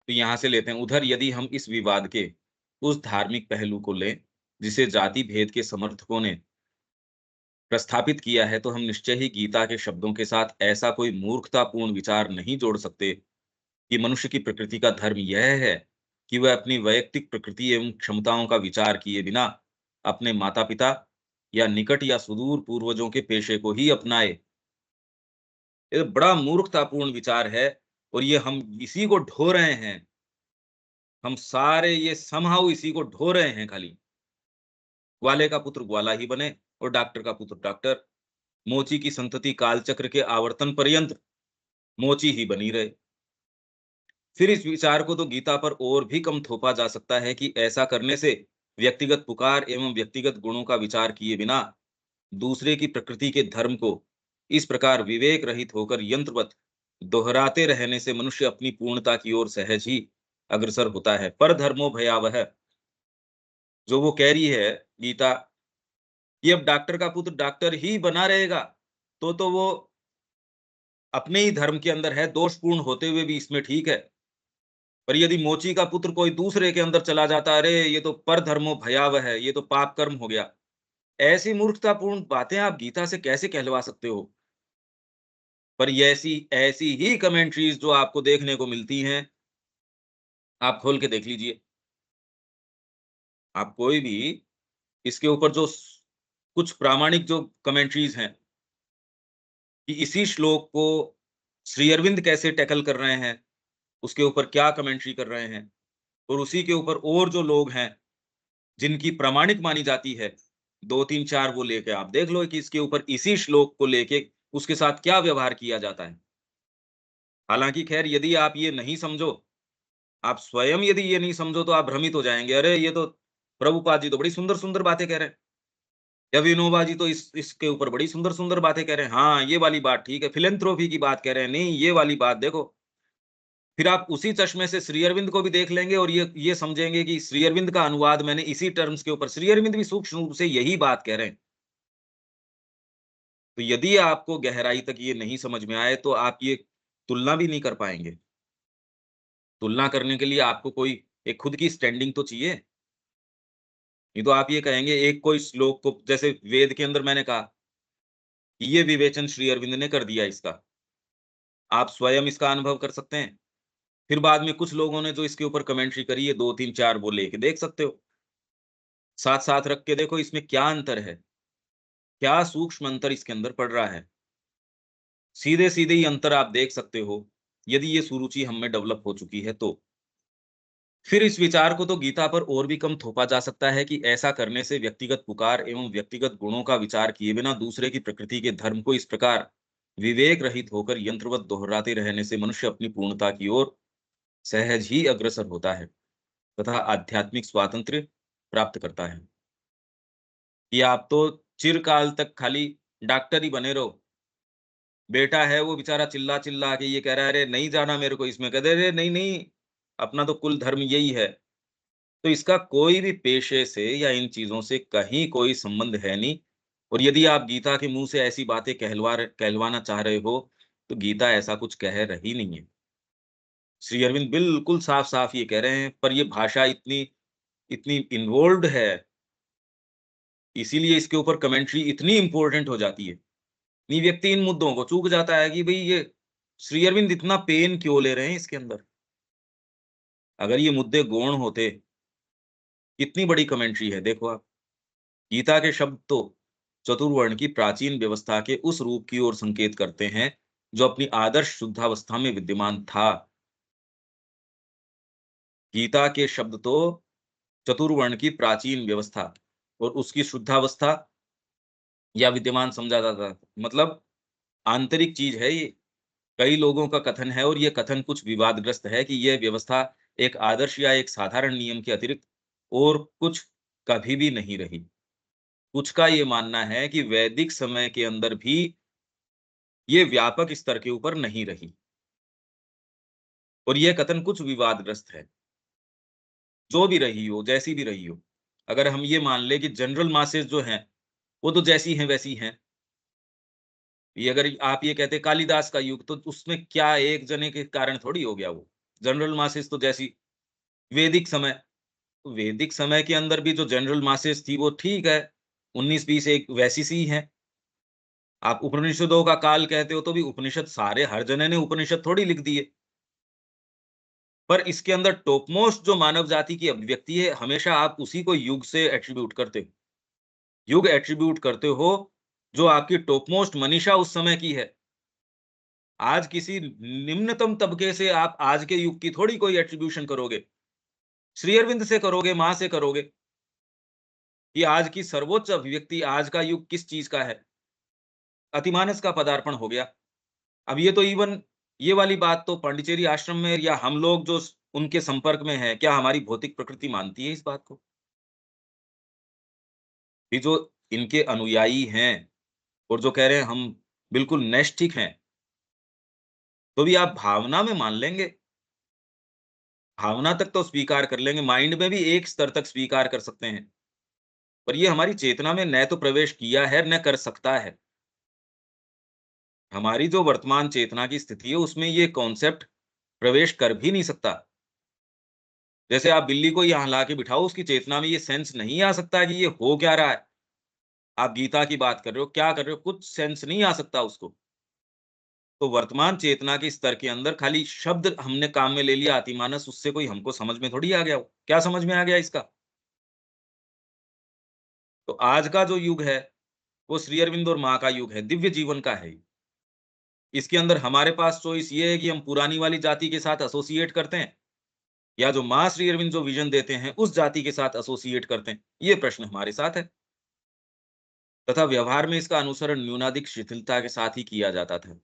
तो यहां से लेते हैं उधर। यदि हम इस विवाद के उस धार्मिक पहलू को लें जिसे जाति भेद के समर्थकों ने प्रस्थापित किया है, तो हम निश्चय ही गीता के शब्दों के साथ ऐसा कोई मूर्खतापूर्ण विचार नहीं जोड़ सकते कि मनुष्य की प्रकृति का धर्म यह है कि वह अपनी वैयक्तिक प्रकृति एवं क्षमताओं का विचार किए बिना अपने माता पिता या निकट या सुदूर पूर्वजों के पेशे को ही अपनाए। ये बड़ा मूर्खतापूर्ण विचार है, और ये हम इसी को ढो रहे हैं। हम सारे ये समहाउ इसी को ढो रहे हैं खाली। ग्वाले का पुत्र ग्वाला ही बने और डॉक्टर का पुत्र डॉक्टर। मोची की संतति कालचक्र के आवर्तन पर्यंत मोची ही बनी रहे। फिर इस विचार को तो गीता पर और भी कम थोपा जा सकता है कि ऐसा करने से व्यक्तिगत पुकार एवं व्यक्तिगत गुणों का विचार किए बिना दूसरे की प्रकृति के धर्म को इस प्रकार विवेक रहित होकर यंत्रवत दोहराते रहने से मनुष्य अपनी पूर्णता की ओर सहज ही अग्रसर होता है। पर धर्मो भयावह, जो वो कह रही है गीता, कि अब डॉक्टर का पुत्र डॉक्टर ही बना रहेगा, तो वो अपने ही धर्म के अंदर है, दोषपूर्ण होते हुए भी इसमें ठीक है। पर यदि मोची का पुत्र कोई दूसरे के अंदर चला जाता, अरे ये तो पर धर्मो भयावह है, ये तो पाप कर्म हो गया। ऐसी मूर्खतापूर्ण बातें आप गीता से कैसे कहलवा सकते हो? पर ये ऐसी ऐसी ही कमेंट्रीज जो आपको देखने को मिलती हैं, आप खोल के देख लीजिए। आप कोई भी इसके ऊपर जो कुछ प्रामाणिक जो कमेंट्रीज हैं कि इसी श्लोक को श्री अरविंद कैसे टैकल कर रहे हैं, उसके ऊपर क्या कमेंट्री कर रहे हैं, और उसी के ऊपर और जो लोग हैं जिनकी प्रामाणिक मानी जाती है, 2 3 4 वो लेके आप देख लो कि इसके ऊपर इसी श्लोक को लेके उसके साथ क्या व्यवहार किया जाता है। हालांकि खैर, यदि आप ये नहीं समझो, आप स्वयं यदि ये नहीं समझो, तो आप भ्रमित हो जाएंगे, अरे ये तो प्रभुपाद जी तो बड़ी सुंदर सुंदर बातें कह रहे हैं, या विनोबा जी तो इसके ऊपर बड़ी सुंदर सुंदर बातें कह रहे हैं। हाँ, ये वाली बात ठीक है, फिलेंथ्रोपी की बात कह रहे हैं, नहीं ये वाली बात देखो। फिर आप उसी चश्मे से श्री अरविंद को भी देख लेंगे और ये समझेंगे कि श्री अरविंद का अनुवाद मैंने इसी टर्म्स के ऊपर, श्री अरविंद भी सूक्ष्म रूप से यही बात कह रहे हैं। तो यदि आपको गहराई तक ये नहीं समझ में आए, तो आप ये तुलना भी नहीं कर पाएंगे। तुलना करने के लिए आपको कोई एक खुद की स्टैंडिंग तो चाहिए। नहीं तो आप ये कहेंगे एक कोई श्लोक को, जैसे वेद के अंदर मैंने कहा, कि ये विवेचन श्री अरविंद ने कर दिया इसका। आप स्वयं इसका अनुभव कर सकते हैं। फिर बाद में कुछ लोगों ने जो इसके ऊपर कमेंट्री करी है 2, 3, 4 वो लेके देख सकते हो। साथ-साथ रख के देखो इसमें क्या अंतर है, क्या सूक्ष्म अंतर इसके अंदर पड़ रहा है। सीधे-सीधे ही अंतर आप देख सकते हो, यदि ये सुरुचि हम में डेवलप हो चुकी है तो। फिर इस विचार को तो गीता पर और भी कम थोपा जा सकता है कि ऐसा करने से व्यक्तिगत पुकार एवं व्यक्तिगत गुणों का विचार किए बिना दूसरे की प्रकृति के धर्म को इस प्रकार विवेक रहित होकर यंत्रवत दोहराते रहने से मनुष्य अपनी पूर्णता की ओर सहज ही अग्रसर होता है तथा आध्यात्मिक स्वातंत्र्य प्राप्त करता है। कि आप तो चिरकाल तक खाली डॉक्टर ही बने रहो। बेटा है वो बेचारा चिल्ला-चिल्ला के ये कह रहा है, "अरे नहीं जाना मेरे को इसमें।" कहते, "अरे नहीं, नहीं, अपना तो कुल धर्म यही है।" तो इसका कोई भी पेशे से या इन चीज़ों से कहीं कोई संबंध है नहीं। और यदि आप गीता के मुँह से ऐसी बातें कहलवाना चाह रहे हो, तो गीता ऐसा कुछ कह रही नहीं है। श्री अरविंद बिल्कुल साफ-साफ ये कह रहे हैं, पर ये भाषा इतनी इतनी इन्वॉल्व्ड है, इसीलिए इसके ऊपर कमेंट्री इतनी इम्पोर्टेंट हो जाती है। नहीं, व्यक्ति इन मुद्दों को चूक जाता है कि भई ये श्री अरविंद इतना पेन क्यों ले रहे हैं इसके अंदर? अगर ये मुद्दे गौण होते, कितनी बड़ी कमेंट्री है देखो आप। गीता के शब्द तो चतुर्वर्ण की प्राचीन व्यवस्था के उस रूप की ओर संकेत करते हैं, जो अपनी आदर्श शुद्धावस्था में विद्यमान था। गीता के शब्द तो चतुर्वर्ण की प्राचीन व्यवस्था और उसकी शुद्धावस्था या विद्यमान समझा जाता था। मतलब आंतरिक चीज़ है ये। कई लोगों का कथन है और ये कथन कुछ विवादग्रस्त है कि यह व्यवस्था एक आदर्श या एक साधारण नियम के अतिरिक्त और कुछ कभी भी नहीं रही। कुछ का ये मानना है कि वैदिक समय के अंदर भी ये व्यापक स्तर के ऊपर नहीं रही और यह कथन कुछ विवादग्रस्त है। जो भी रही हो, जैसी भी रही हो। अगर हम ये मान लें कि जनरल मासेस जो हैं, वो तो जैसी हैं वैसी हैं। ये अगर आप ये कहते कालिदास का युग, तो उसमें क्या एक जने के कारण थोड़ी हो गया वो। जनरल मासेस तो जैसी वैदिक समय, तो वैदिक समय के अंदर भी जो जनरल मासेस थी वो ठीक है, 19-20 एक वैसी सी ही हैं। आप उपनिषदों का काल कहते हो तो भी उपनिषद सारे हर जने ने उपनिषद थोड़ी लिख दिए। पर इसके अंदर टॉपमोस्ट जो मानव जाति की अभिव्यक्ति है, हमेशा आप उसी को युग से एट्रिब्यूट करते हो। युग एट्रिब्यूट करते हो, जो आपकी टॉपमोस्ट मनीषा उस समय की है। आज किसी निम्नतम तबके से आप आज के युग की थोड़ी कोई एट्रिब्यूशन करोगे। श्री अरविंद से करोगे, माँ से करोगे, कि आज की सर्वोच्च अभिव्यक्ति, आज का युग किस चीज़ का है? अतिमानस का पदार्पण हो गया। अब ये तो इवन ये वाली बात तो पांडिचेरी आश्रम में या हम लोग जो उनके संपर्क में हैं, क्या हमारी भौतिक प्रकृति मानती है इस बात को? ये जो इनके अनुयायी हैं और जो कह रहे हैं हम बिल्कुल नैष्ठिक हैं, तो भी आप भावना में मान लेंगे। भावना तक तो स्वीकार कर लेंगे, माइंड में भी एक स्तर तक स्वीकार कर सकते हैं। पर ये हमारी चेतना में न तो प्रवेश किया है, न कर सकता है। हमारी जो वर्तमान चेतना की स्थिति है, उसमें ये कॉन्सेप्ट प्रवेश कर भी नहीं सकता। जैसे आप बिल्ली को यहाँ ला के बिठाओ, उसकी चेतना में ये सेंस नहीं आ सकता कि ये हो क्या रहा है। आप गीता की बात कर रहे हो, क्या कर रहे हो, कुछ सेंस नहीं आ सकता उसको। तो वर्तमान चेतना के स्तर के अंदर खाली शब्द हमने काम में ले लिया अतिमानस, उससे कोई हमको समझ में थोड़ी आ गया वो। क्या समझ में आ गया इसका? तो आज का जो युग है, वो श्री अरविंद और माँ का युग है, दिव्य जीवन का है ये। इसके अंदर हमारे पास चॉइस ये है कि हम पुरानी वाली जाति के साथ एसोसिएट करते हैं, या जो माँ श्री अरविंद जो विज़न देते हैं, उस जाति के साथ एसोसिएट करते हैं। ये प्रश्न हमारे साथ है। तथा व्यवहार में इसका अनुसरण न्यूनाधिक शिथिलता के साथ ही किया जाता था।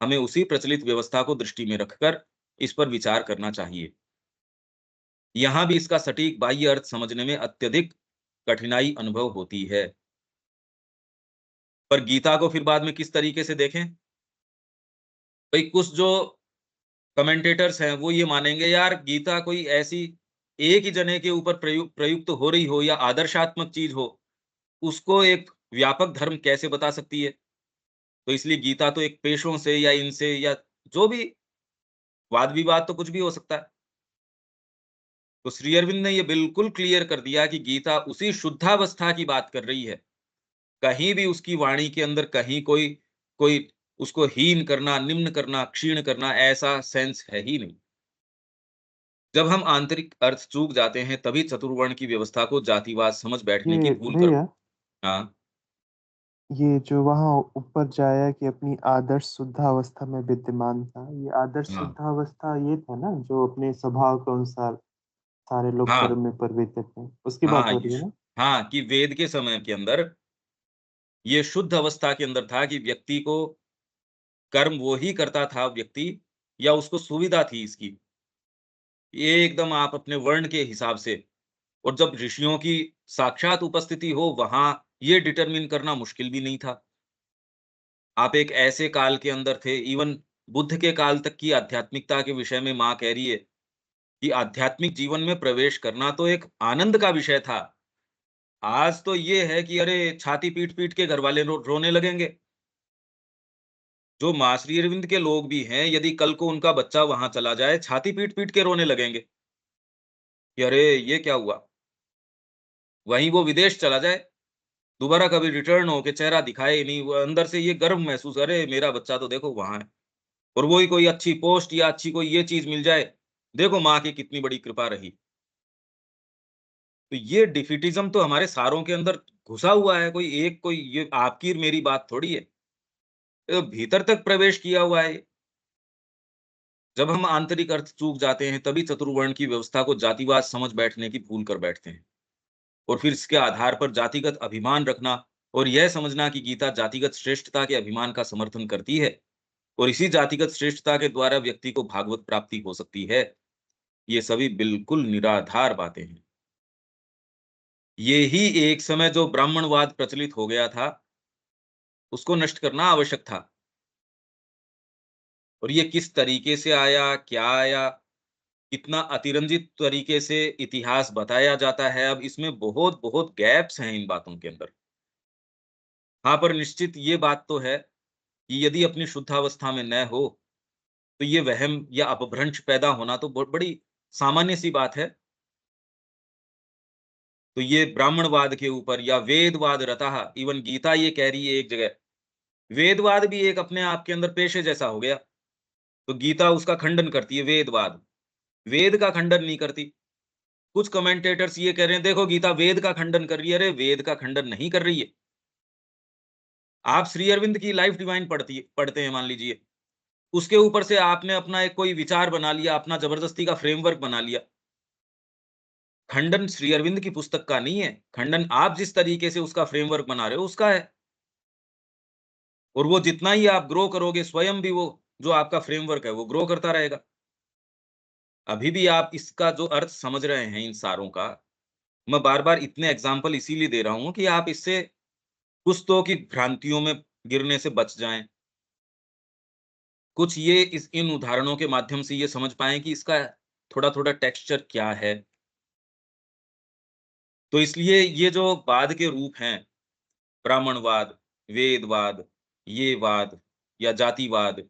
हमें उसी प्रचलित व्यवस्था को दृष्टि में रखकर इस पर विचार करना चाहिए। यहाँ भी इसका सटीक बाह्य अर्थ समझने में अत्यधिक कठिनाई अनुभव होती है। पर गीता को फिर बाद में किस तरीके से देखें? भई कुछ जो कमेंटेटर्स हैं, वो ये मानेंगे यार गीता कोई ऐसी एक ही जने के ऊपर प्रयुक्त हो रही हो या आदर्शात्मक चीज़ हो, उसको एक व्यापक धर्म कैसे बता सकती है? तो इसलिए गीता तो एक पेशों से या इनसे या जो भी वाद-विवाद तो कुछ भी हो सकता है। तो श्री अरविंद ने ये बिल्कुल क्लियर कर दिया कि गीता उसी शुद्धावस्था की बात कर रही है। कहीं भी उसकी वाणी के अंदर कहीं कोई कोई उसको हीन करना, निम्न करना, क्षीण करना ऐसा सेंस है ही नहीं। जब हम आंतरिक अर्थ चूक जाते हैं तभी चतुर्वर्ण की व्यवस्था को जातिवाद समझ बैठने की
ये
भूल कर।
भैया,
हाँ,
ये जो वहाँ ऊपर जाया कि अपनी आदर्श शुद्धावस्था में विद्यमान था, ये आदर्श
हाँ,
शुद्धावस्था ये था ना जो अपने स्वभाव के अनुसार सारे लोग
हाँ,
कर्म में प्रवृत्त थे, उसकी बात
हाँ,
हो रही है ना?
हाँ, कि वेद के समय के अंदर ये शुद्ध अवस्था के अंदर था कि व्यक्ति को कर्म वो ही करता था व्यक्ति, या उसको सुविधा थी इसकी। ये एकदम आप अपने वर्ण के हिसाब से, और जब ऋषियों की साक्षात उपस्थिति हो वहां ये डिटरमिन करना मुश्किल भी नहीं था। आप एक ऐसे काल के अंदर थे, इवन बुद्ध के काल तक की आध्यात्मिकता के विषय में माँ कह रही है कि आध्यात्मिक जीवन में प्रवेश करना तो एक आनंद का विषय था। आज तो ये है कि अरे छाती पीट-पीट के घरवाले रोने लगेंगे। जो माँ श्री अरविंद के लोग भी हैं, यदि कल को उनका बच्चा वहां चला जाए, छाती पीट-पीट के रोने लगेंगे कि अरे ये क्या हुआ? वहीं वो विदेश चला जाए, दोबारा कभी रिटर्न होके चेहरा दिखाए ही नहीं, वो अंदर से ये गर्व महसूस, अरे मेरा बच्चा तो देखो वहां है। और वही कोई अच्छी पोस्ट या अच्छी कोई ये चीज मिल जाए, देखो माँ की कितनी बड़ी कृपा रही। तो ये डिफिटिज्म तो हमारे सारों के अंदर घुसा हुआ है, कोई एक कोई ये आपकी और मेरी बात थोड़ी है। ये तो भीतर तक प्रवेश किया हुआ है। जब हम आंतरिक अर्थ चूक जाते हैं, तभी चतुर्वर्ण की व्यवस्था को जातिवाद समझ बैठने की भूल कर बैठते हैं। और फिर इसके आधार पर जातिगत अभिमान रखना और यह समझना कि गीता जातिगत श्रेष्ठता के अभिमान का समर्थन करती है, और इसी जातिगत श्रेष्ठता के द्वारा व्यक्ति को भागवत प्राप्ति हो सकती है, ये सभी बिल्कुल निराधार बातें हैं। ये ही एक समय जो ब्राह्मणवाद प्रचलित हो गया था, उसको नष्ट करना आवश्यक था। और ये किस तरीके से आया, क्या आया, कितना अतिरंजित तरीके से इतिहास बताया जाता है, अब इसमें बहुत-बहुत गैप्स हैं इन बातों के अंदर। हाँ, पर निश्चित ये बात तो है कि यदि अपनी शुद्धावस्था में न हो, तो ये वहम या अपभ्रंश पैदा होना तो बहुत बड़ी सामान्य-सी बात है। तो ये ब्राह्मणवाद के ऊपर या वेदवाद रतः, इवन गीता ये कह रही है एक जगह, वेदवाद भी एक अपने आप के अंदर पेशे जैसा हो गया। तो गीता उसका खंडन करती है वेदवाद, वेद का खंडन नहीं करती। कुछ कमेंटेटर्स ये कह रहे हैं देखो गीता वेद का खंडन कर रही है, अरे वेद का खंडन नहीं कर रही है। आप श्री अरविंद की लाइफ डिवाइन पढ़ते हैं मान लीजिए, उसके ऊपर से आपने अपना एक कोई विचार बना लिया, अपना जबरदस्ती का फ्रेमवर्क बना लिया। खंडन श्री अरविंद की पुस्तक का नहीं है, खंडन आप जिस तरीके से उसका फ्रेमवर्क बना रहे हो उसका है। और वो जितना ही आप ग्रो करोगे, स्वयं भी वो जो आपका फ्रेमवर्क है वो ग्रो करता रहेगा। अभी भी आप इसका जो अर्थ समझ रहे हैं इन सारों का, मैं बार-बार इतने एग्ज़ाम्पल इसीलिए दे रहा हूँ कि आप इससे कुछ तो की भ्रांतियों में गिरने से बच जाएँ। कुछ ये इस इन उदाहरणों के माध्यम से ये समझ पाएँ कि इसका थोड़ा-थोड़ा टेक्सचर क्या है। तो इसलिए ये जो वाद के रूप हैं, ब्राह्मणवाद, वेदवाद, ये वाद या जातिवाद,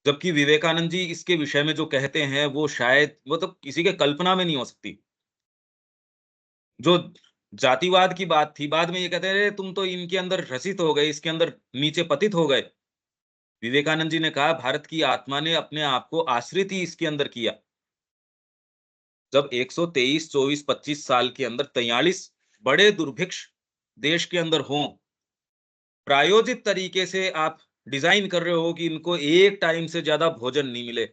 जबकि विवेकानंद जी इसके विषय में जो कहते हैं वो शायद वो तो किसी के कल्पना में नहीं हो सकती। जो जातिवाद की बात थी, बाद में ये कहते हैं, "अरे! तुम तो इनके अंदर ग्रसित हो गए, इसके अंदर नीचे पतित हो गए।" विवेकानंद जी ने कहा, "भारत की आत्मा ने अपने आप को आश्रित ही इसके अंदर किया।" जब 123, 24, 25 साल के अंदर 43 बड़े दुर्भिक्ष देश के अंदर हों, प्रायोजित तरीके से आप डिज़ाइन कर रहे हो कि इनको एक टाइम से ज़्यादा भोजन नहीं मिले,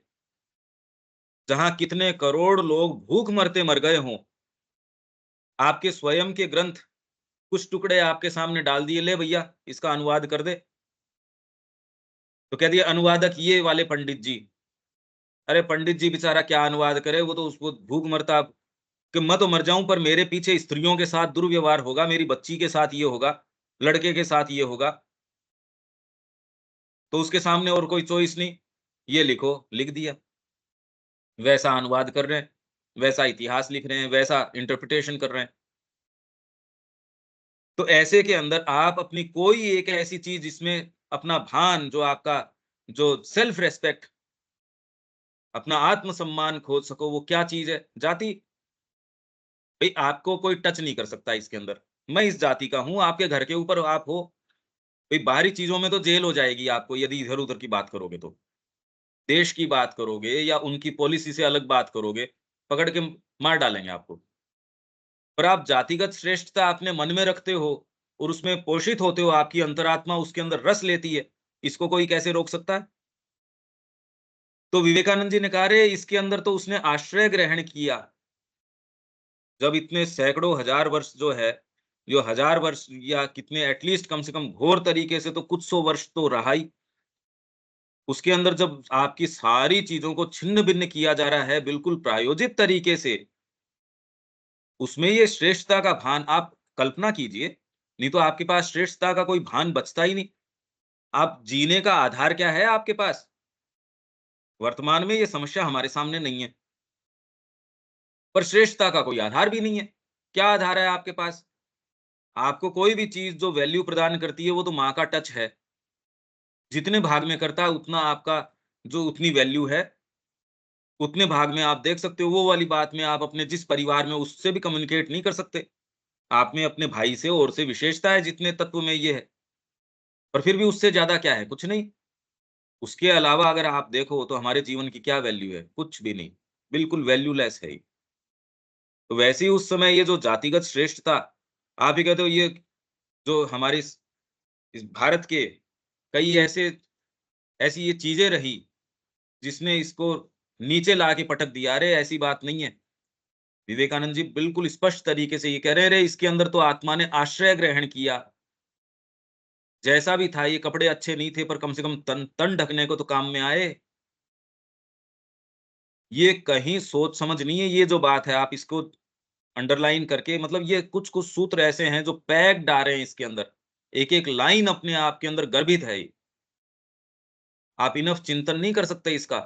जहाँ कितने करोड़ लोग भूख मरते मर गए हों, आपके स्वयं के ग्रंथ कुछ टुकड़े आपके सामने डाल दिए, "ले भैया, इसका अनुवाद कर दे।" तो कह दिया अनुवादक ये वाले पंडित जी। अरे पंडित जी बेचारा क्या अनुवाद करे, वो तो उसको भूख मरता कि मैं तो मर जाऊँ पर मेरे पीछे स्त्रियों के साथ दुर्व्यवहार होगा, मेरी बच्ची के साथ ये होगा, लड़के के साथ ये होगा, तो उसके सामने और कोई चॉइस नहीं, ये लिखो, लिख दिया। वैसा अनुवाद कर रहे हैं, वैसा इतिहास लिख रहे हैं, वैसा इंटरप्रिटेशन कर रहे हैं। तो ऐसे के अंदर आप अपनी कोई एक ऐसी चीज़ जिसमें अपना भान जो आपका जो सेल्फ रिस्पेक्ट अपना आत्मसम्मान खोज सको, वो क्या चीज है? जाति। भाई आपको कोई टच नहीं कर सकता इसके अंदर। मैं इस जाति का हूं, आपके घर के ऊपर आप हो। भाई बाहरी चीजों में तो जेल हो जाएगी आपको, यदि इधर उधर की बात करोगे तो। देश की बात करोगे या उनकी पॉलिसी से अलग बात करोगे, पकड़ के मार डालेंगे आपको। पर आप जातिगत श्रेष्ठता अपने मन में रखते हो और उसमें पोषित होते हो, आपकी अंतरात्मा उसके अंदर रस लेती है, इसको कोई कैसे रोक सकता है? तो विवेकानंद जी ने कहा, रे इसके अंदर तो उसने आश्रय ग्रहण किया। जब इतने सैकड़ों हजार वर्ष जो है, जो हजार वर्ष या कितने एटलीस्ट कम से कम घोर तरीके से तो कुछ सौ वर्ष तो रहा ही। उसके अंदर जब आपकी सारी चीजों को छिन्न भिन्न किया जा रहा है बिल्कुल प्रायोजित तरीके से, उसमें ये श्रेष्ठता का भान आप कल्पना कीजिए। नहीं तो आपके पास श्रेष्ठता का कोई भान बचता ही नहीं। आप जीने का आधार क्या है आपके पास? वर्तमान में ये समस्या हमारे सामने नहीं है, पर श्रेष्ठता का कोई आधार भी नहीं है। क्या आधार है आपके पास? आपको कोई भी चीज जो वैल्यू प्रदान करती है वो तो माँ का टच है। जितने भाग में करता है उतना आपका जो उतनी वैल्यू है, उतने भाग में आप देख सकते हो। वो वाली बात में आप अपने जिस परिवार में उससे भी कम्युनिकेट नहीं कर सकते। आप में अपने भाई से और से विशेषता है जितने तत्व में ये है, पर फिर भी उससे ज्यादा क्या है? कुछ नहीं। उसके अलावा अगर आप देखो तो हमारे जीवन की क्या वैल्यू है? कुछ भी नहीं, बिल्कुल वैल्यूलेस है ही। तो वैसे ही उस समय ये जो जातिगत श्रेष्ठता, आप ही कहते हो ये जो हमारे इस भारत के कई ऐसे ऐसी ये चीजें रही जिसने इसको नीचे ला के पटक दिया। अरे ऐसी बात नहीं है। विवेकानंद जी बिल्कुल स्पष्ट तरीके से ये कह रहे हैं, रे इसके अंदर तो आत्मा ने आश्रय ग्रहण किया। जैसा भी था, ये कपड़े अच्छे नहीं थे पर कम से कम तन तन ढकने को तो काम में आए। ये कहीं सोच समझ नहीं है। ये जो बात है आप इसको अंडरलाइन करके, मतलब ये कुछ कुछ सूत्र ऐसे हैं जो पैक्ड आ रहे हैं इसके अंदर। एक एक लाइन अपने आप के अंदर गर्भित है ये। आप इनफ चिंतन नहीं कर सकते इसका।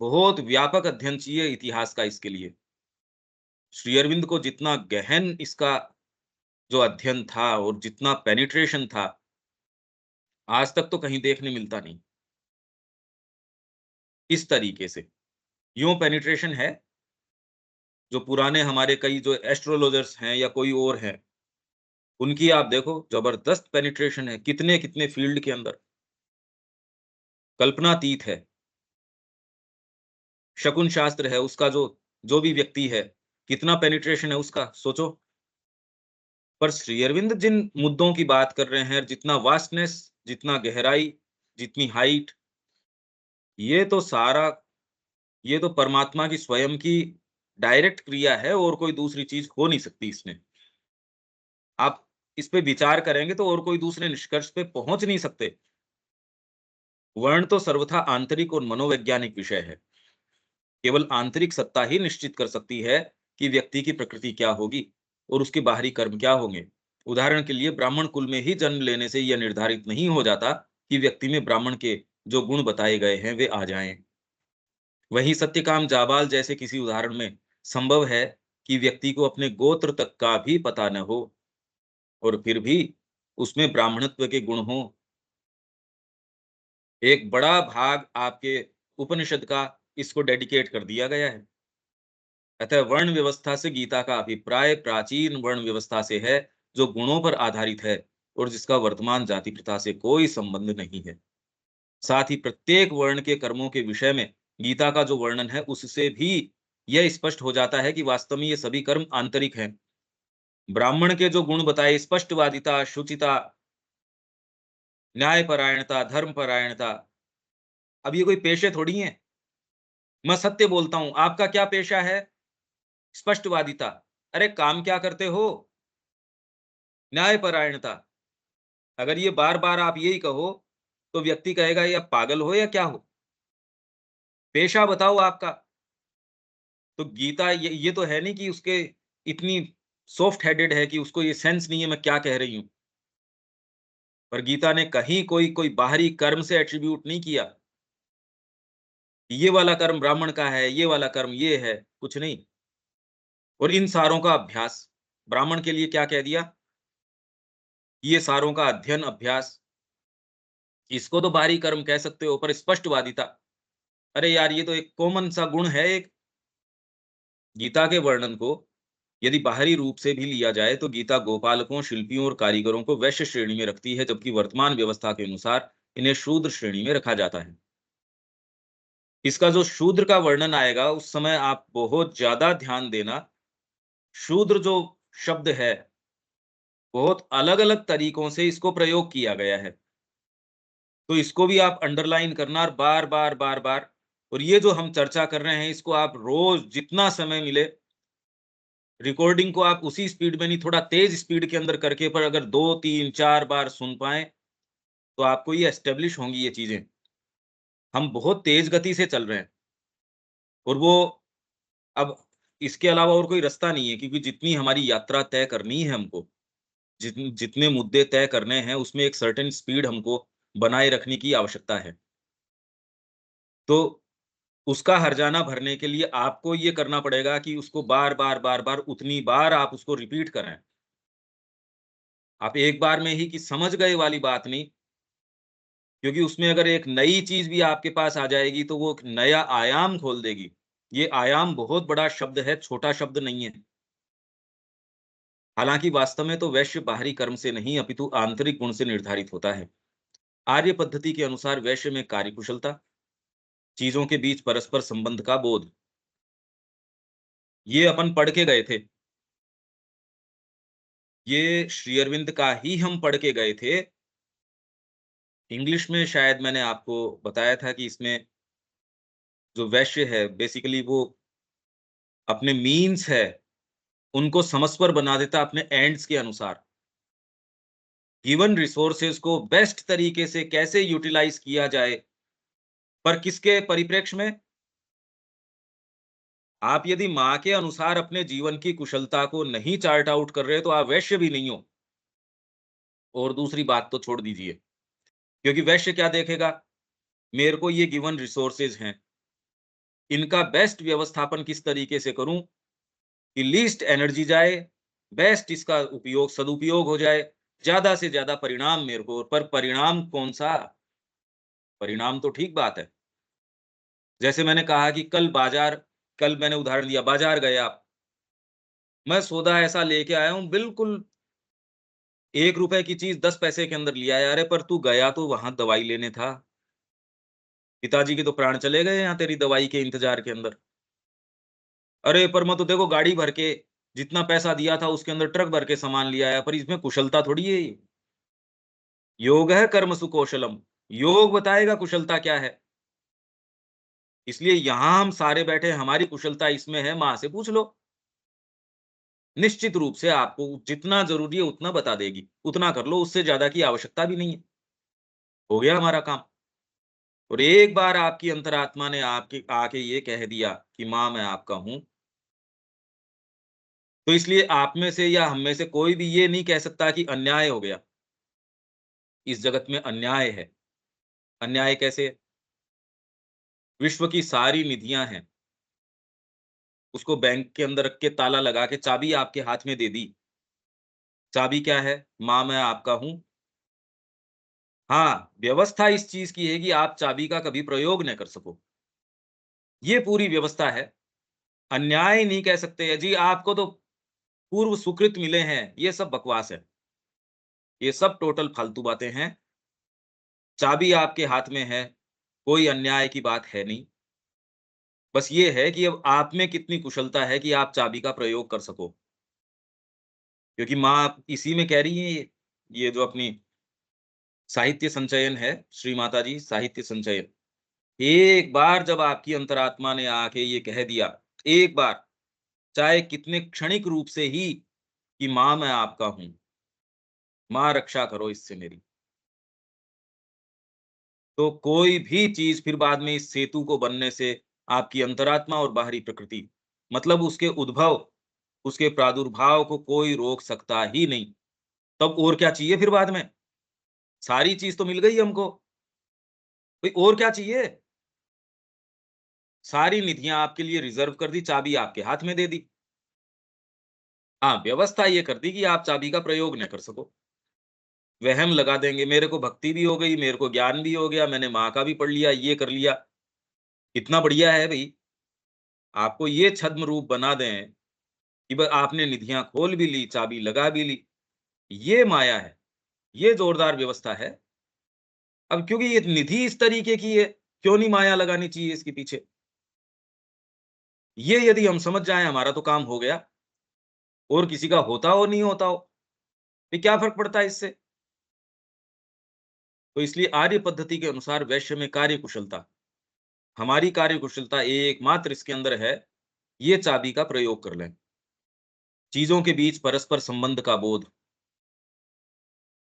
बहुत व्यापक अध्ययन चाहिए इतिहास का इसके लिए। श्री अरविंद को जितना गहन इसका जो अध्ययन था और जितना पेनिट्रेशन था, आज तक तो कहीं देखने मिलता नहीं इस तरीके से। यूं पेनिट्रेशन है जो पुराने हमारे कई जो एस्ट्रोलॉजर्स हैं या कोई और हैं, उनकी आप देखो जबरदस्त पेनिट्रेशन है कितने कितने फील्ड के अंदर, कल्पनातीत है। शकुन शास्त्र है उसका, जो जो भी व्यक्ति है, कितना पेनिट्रेशन है उसका सोचो। पर श्री अरविंद जिन मुद्दों की बात कर रहे हैं, जितना वास्टनेस, जितना गहराई, जितनी हाइट, ये तो सारा, ये तो परमात्मा की स्वयं की डायरेक्ट क्रिया है और कोई दूसरी चीज हो नहीं सकती इसमें। आप इस पे विचार करेंगे तो और कोई दूसरे निष्कर्ष पे पहुंच नहीं सकते। वर्ण तो सर्वथा आंतरिक और मनोवैज्ञानिक विषय है। केवल आंतरिक सत्ता ही निश्चित कर सकती है कि व्यक्ति की प्रकृति क्या होगी और उसके बाहरी कर्म क्या होंगे। उदाहरण के लिए ब्राह्मण कुल में ही जन्म लेने से यह निर्धारित नहीं हो जाता कि व्यक्ति में ब्राह्मण के जो गुण बताए गए हैं वे आ जाएं। वहीं सत्यकाम जाबाल जैसे किसी उदाहरण में संभव है कि व्यक्ति को अपने गोत्र तक का भी पता न हो और फिर भी उसमें ब्राह्मणत्व के गुण हो। एक बड़ा भाग आपके उपनिषद का इसको डेडिकेट कर दिया गया है। अतः वर्ण व्यवस्था से गीता का अभिप्राय प्राचीन वर्ण व्यवस्था से है, जो गुणों पर आधारित है और जिसका वर्तमान जाति प्रथा से कोई संबंध नहीं है। साथ ही प्रत्येक वर्ण के कर्मों के विषय में गीता का जो वर्णन है उससे भी यह स्पष्ट हो जाता है कि वास्तव में ये सभी कर्म आंतरिक हैं। ब्राह्मण के जो गुण बताए, स्पष्टवादिता, शुचिता, न्यायपरायणता, धर्मपरायणता, अब ये कोई पेशे थोड़ी हैं। मैं सत्य बोलता हूं, आपका क्या पेशा है? स्पष्टवादिता। अरे काम क्या करते हो? न्यायपरायणता। अगर ये बार बार आप यही कहो तो व्यक्ति कहेगा ये आप पागल हो या क्या हो। पेशा बताओ आपका। तो गीता ये तो है नहीं कि उसके इतनी सॉफ्ट हेडेड है कि उसको ये सेंस नहीं है मैं क्या कह रही हूं। पर गीता ने कहीं कोई कोई बाहरी कर्म से एट्रीब्यूट नहीं किया, ये वाला कर्म ब्राह्मण का है, ये वाला कर्म ये है, कुछ नहीं। और इन सारों का अभ्यास, ब्राह्मण के लिए क्या कह दिया? ये सारों का अध्ययन अभ्यास, इसको तो बाहरी कर्म कह सकते हो, पर स्पष्टवादिता, अरे यार, ये तो एक कॉमन सा गुण है एक। गीता के वर्णन को यदि बाहरी रूप से भी लिया जाए तो गीता गोपालकों, शिल्पियों और कारीगरों को वैश्य श्रेणी में रखती है, जबकि वर्तमान व्यवस्था के अनुसार इन्हें शूद्र श्रेणी में रखा जाता है। इसका जो शूद्र का वर्णन आएगा उस समय आप बहुत ज्यादा ध्यान देना। शूद्र जो शब्द है, बहुत अलग-अलग तरीकों से इसको प्रयोग किया गया है। तो इसको भी आप अंडरलाइन करना और बार-बार, बार-बार, और ये जो हम चर्चा कर रहे हैं इसको आप रोज जितना समय मिले, रिकॉर्डिंग को आप उसी स्पीड में नहीं, थोड़ा तेज स्पीड के अंदर करके, पर अगर 2, 3, 4 बार सुन पाएँ, तो आपको ये एस्टेब्लिश होंगी ये चीज़ें। हम बहुत तेज गति से चल रहे हैं और वो अब इसके अलावा और कोई रास्ता नहीं है, क्योंकि जितनी हमारी यात्रा तय करनी है हमको, जितने मुद्दे तय करने हैं, उसमें एक सर्टेन स्पीड हमको बनाए रखने की आवश्यकता है। तो उसका हर्जाना भरने के लिए आपको ये करना पड़ेगा कि उसको बार-बार, बार-बार उतनी बार आप उसको रिपीट करें। आप एक बार में ही कि समझ गए वाली बात नहीं, क्योंकि उसमें अगर एक नई चीज़ भी आपके पास आ जाएगी, तो वो एक नया आयाम खोल देगी। ये आयाम बहुत बड़ा शब्द है, छोटा शब्द नहीं है। हालाँकि वास्तव में तो वैश्य बाहरी कर्म से नहीं, अपितु आंतरिक गुण से निर्धारित होता है। आर्य पद्धति के अनुसार वैश्य में कार्यकुशलता, चीज़ों के बीच परस्पर संबंध का बोध, ये अपन पढ़ के गए थे। ये श्री अरविंद का ही हम पढ़ के गए थे। इंग्लिश में शायद मैंने आपको बताया था कि इसमें जो वैश्य है बेसिकली वो अपने मीन्स है, उनको समस्वर बना देता अपने एंड्स के अनुसार। गिवन रिसोर्सेज को बेस्ट तरीके से कैसे यूटिलाइज किया जाए, पर किसके परिप्रेक्ष्य में? आप यदि माँ के अनुसार अपने जीवन की कुशलता को नहीं चार्ट आउट कर रहे, तो आप वैश्य भी नहीं हो। और दूसरी बात तो छोड़ दीजिए, क्योंकि वैश्य क्या देखेगा? मेरे को ये गिवन रिसोर्सेज हैं, इनका बेस्ट व्यवस्थापन किस तरीके से करूं कि लीस्ट एनर्जी जाए, बेस्ट इसका उपयोग सदुपयोग हो जाए, ज्यादा से ज्यादा परिणाम मेरे को। पर परिणाम कौन सा? परिणाम तो ठीक बात है। जैसे मैंने कहा कि कल मैंने उदाहरण दिया, बाजार गए आप, मैं सौदा ऐसा लेके आया हूं, बिल्कुल 1 रुपए की चीज 10 पैसे के अंदर लिया है। अरे पर तू गया तो वहां दवाई लेने था, पिताजी के तो प्राण चले गए यहाँ तेरी दवाई के इंतजार के अंदर। अरे पर मैं तो देखो गाड़ी भर के, जितना पैसा दिया था उसके अंदर ट्रक भर के सामान लिया है, पर इसमें कुशलता थोड़ी है ये। योग है कर्मसु कौशलम, योग बताएगा कुशलता क्या है। इसलिए यहां हम सारे बैठे, हमारी कुशलता इसमें है, माँ से पूछ लो। निश्चित रूप से आपको जितना जरूरी है उतना बता देगी, उतना कर लो, उससे ज्यादा की आवश्यकता भी नहीं है। हो गया हमारा काम। और एक बार आपकी अंतरात्मा ने आपके आके ये कह दिया कि माँ मैं आपका हूं, तो इसलिए आप में से या हम में से कोई भी ये नहीं कह सकता कि अन्याय हो गया। इस जगत में अन्याय है। अन्याय कैसे? विश्व की सारी निधियां हैं, उसको बैंक के अंदर रख के ताला लगा के चाबी आपके हाथ में दे दी। चाबी क्या है? माँ मैं आपका हूं। हाँ, व्यवस्था इस चीज की है कि आप चाबी का कभी प्रयोग न कर सको। ये पूरी व्यवस्था है। अन्याय नहीं कह सकते जी, आपको तो पूर्व सुकृत मिले हैं, ये सब बकवास है। ये सब टोटल फालतू बातें हैं। चाबी आपके हाथ में है, कोई अन्याय की बात है नहीं। बस ये है कि अब आप में कितनी कुशलता है कि आप चाबी का प्रयोग कर सको। क्योंकि माँ इसी में कह रही है, ये जो अपनी साहित्य संचयन है, श्री माता जी साहित्य संचयन। एक बार जब आपकी अंतरात्मा ने आके ये कह दिया, एक बार, चाहे कितने क्षणिक रूप से ही, कि माँ मैं आपका हूँ, माँ रक्षा करो इससे मेरी, तो कोई भी चीज़ फिर बाद में इस सेतु को बनने से, आपकी अंतरात्मा और बाहरी प्रकृति, मतलब उसके उद्भव, उसके प्रादुर्भाव को कोई रोक सकता ही नहीं। तब और क्या चाहिए फिर बाद में? सारी चीज़ तो मिल गई हमको, भई और क्या चाहिए? सारी निधियाँ आपके लिए रिज़र्व कर दी, चाबी आपके हाथ में दे दी। हाँ, व्यवस्था ये कर दी कि आप चाबी का प्रयोग न कर सको। वहम लगा देंगे, मेरे को भक्ति भी हो गई, मेरे को ज्ञान भी हो गया, मैंने माँ का भी पढ़ लिया, ये कर लिया, कितना बढ़िया है भाई, आपको ये छद्म रूप बना दें कि आपने निधियां खोल भी ली, चाबी लगा भी ली। ये माया है, ये जोरदार व्यवस्था है। अब क्योंकि ये निधि इस तरीके की है, क्यों नहीं माया लगानी चाहिए इसके पीछे? ये यदि हम समझ जाएं, हमारा तो काम हो गया। और किसी का होता हो नहीं होता हो, ये क्या फर्क पड़ता है इससे? तो इसलिए आर्य पद्धति के अनुसार वैश्य में कार्य कुशलता, हमारी कार्य कुशलता एकमात्र इसके अंदर है, ये चाबी का प्रयोग कर लें। चीजों के बीच परस्पर संबंध का बोध,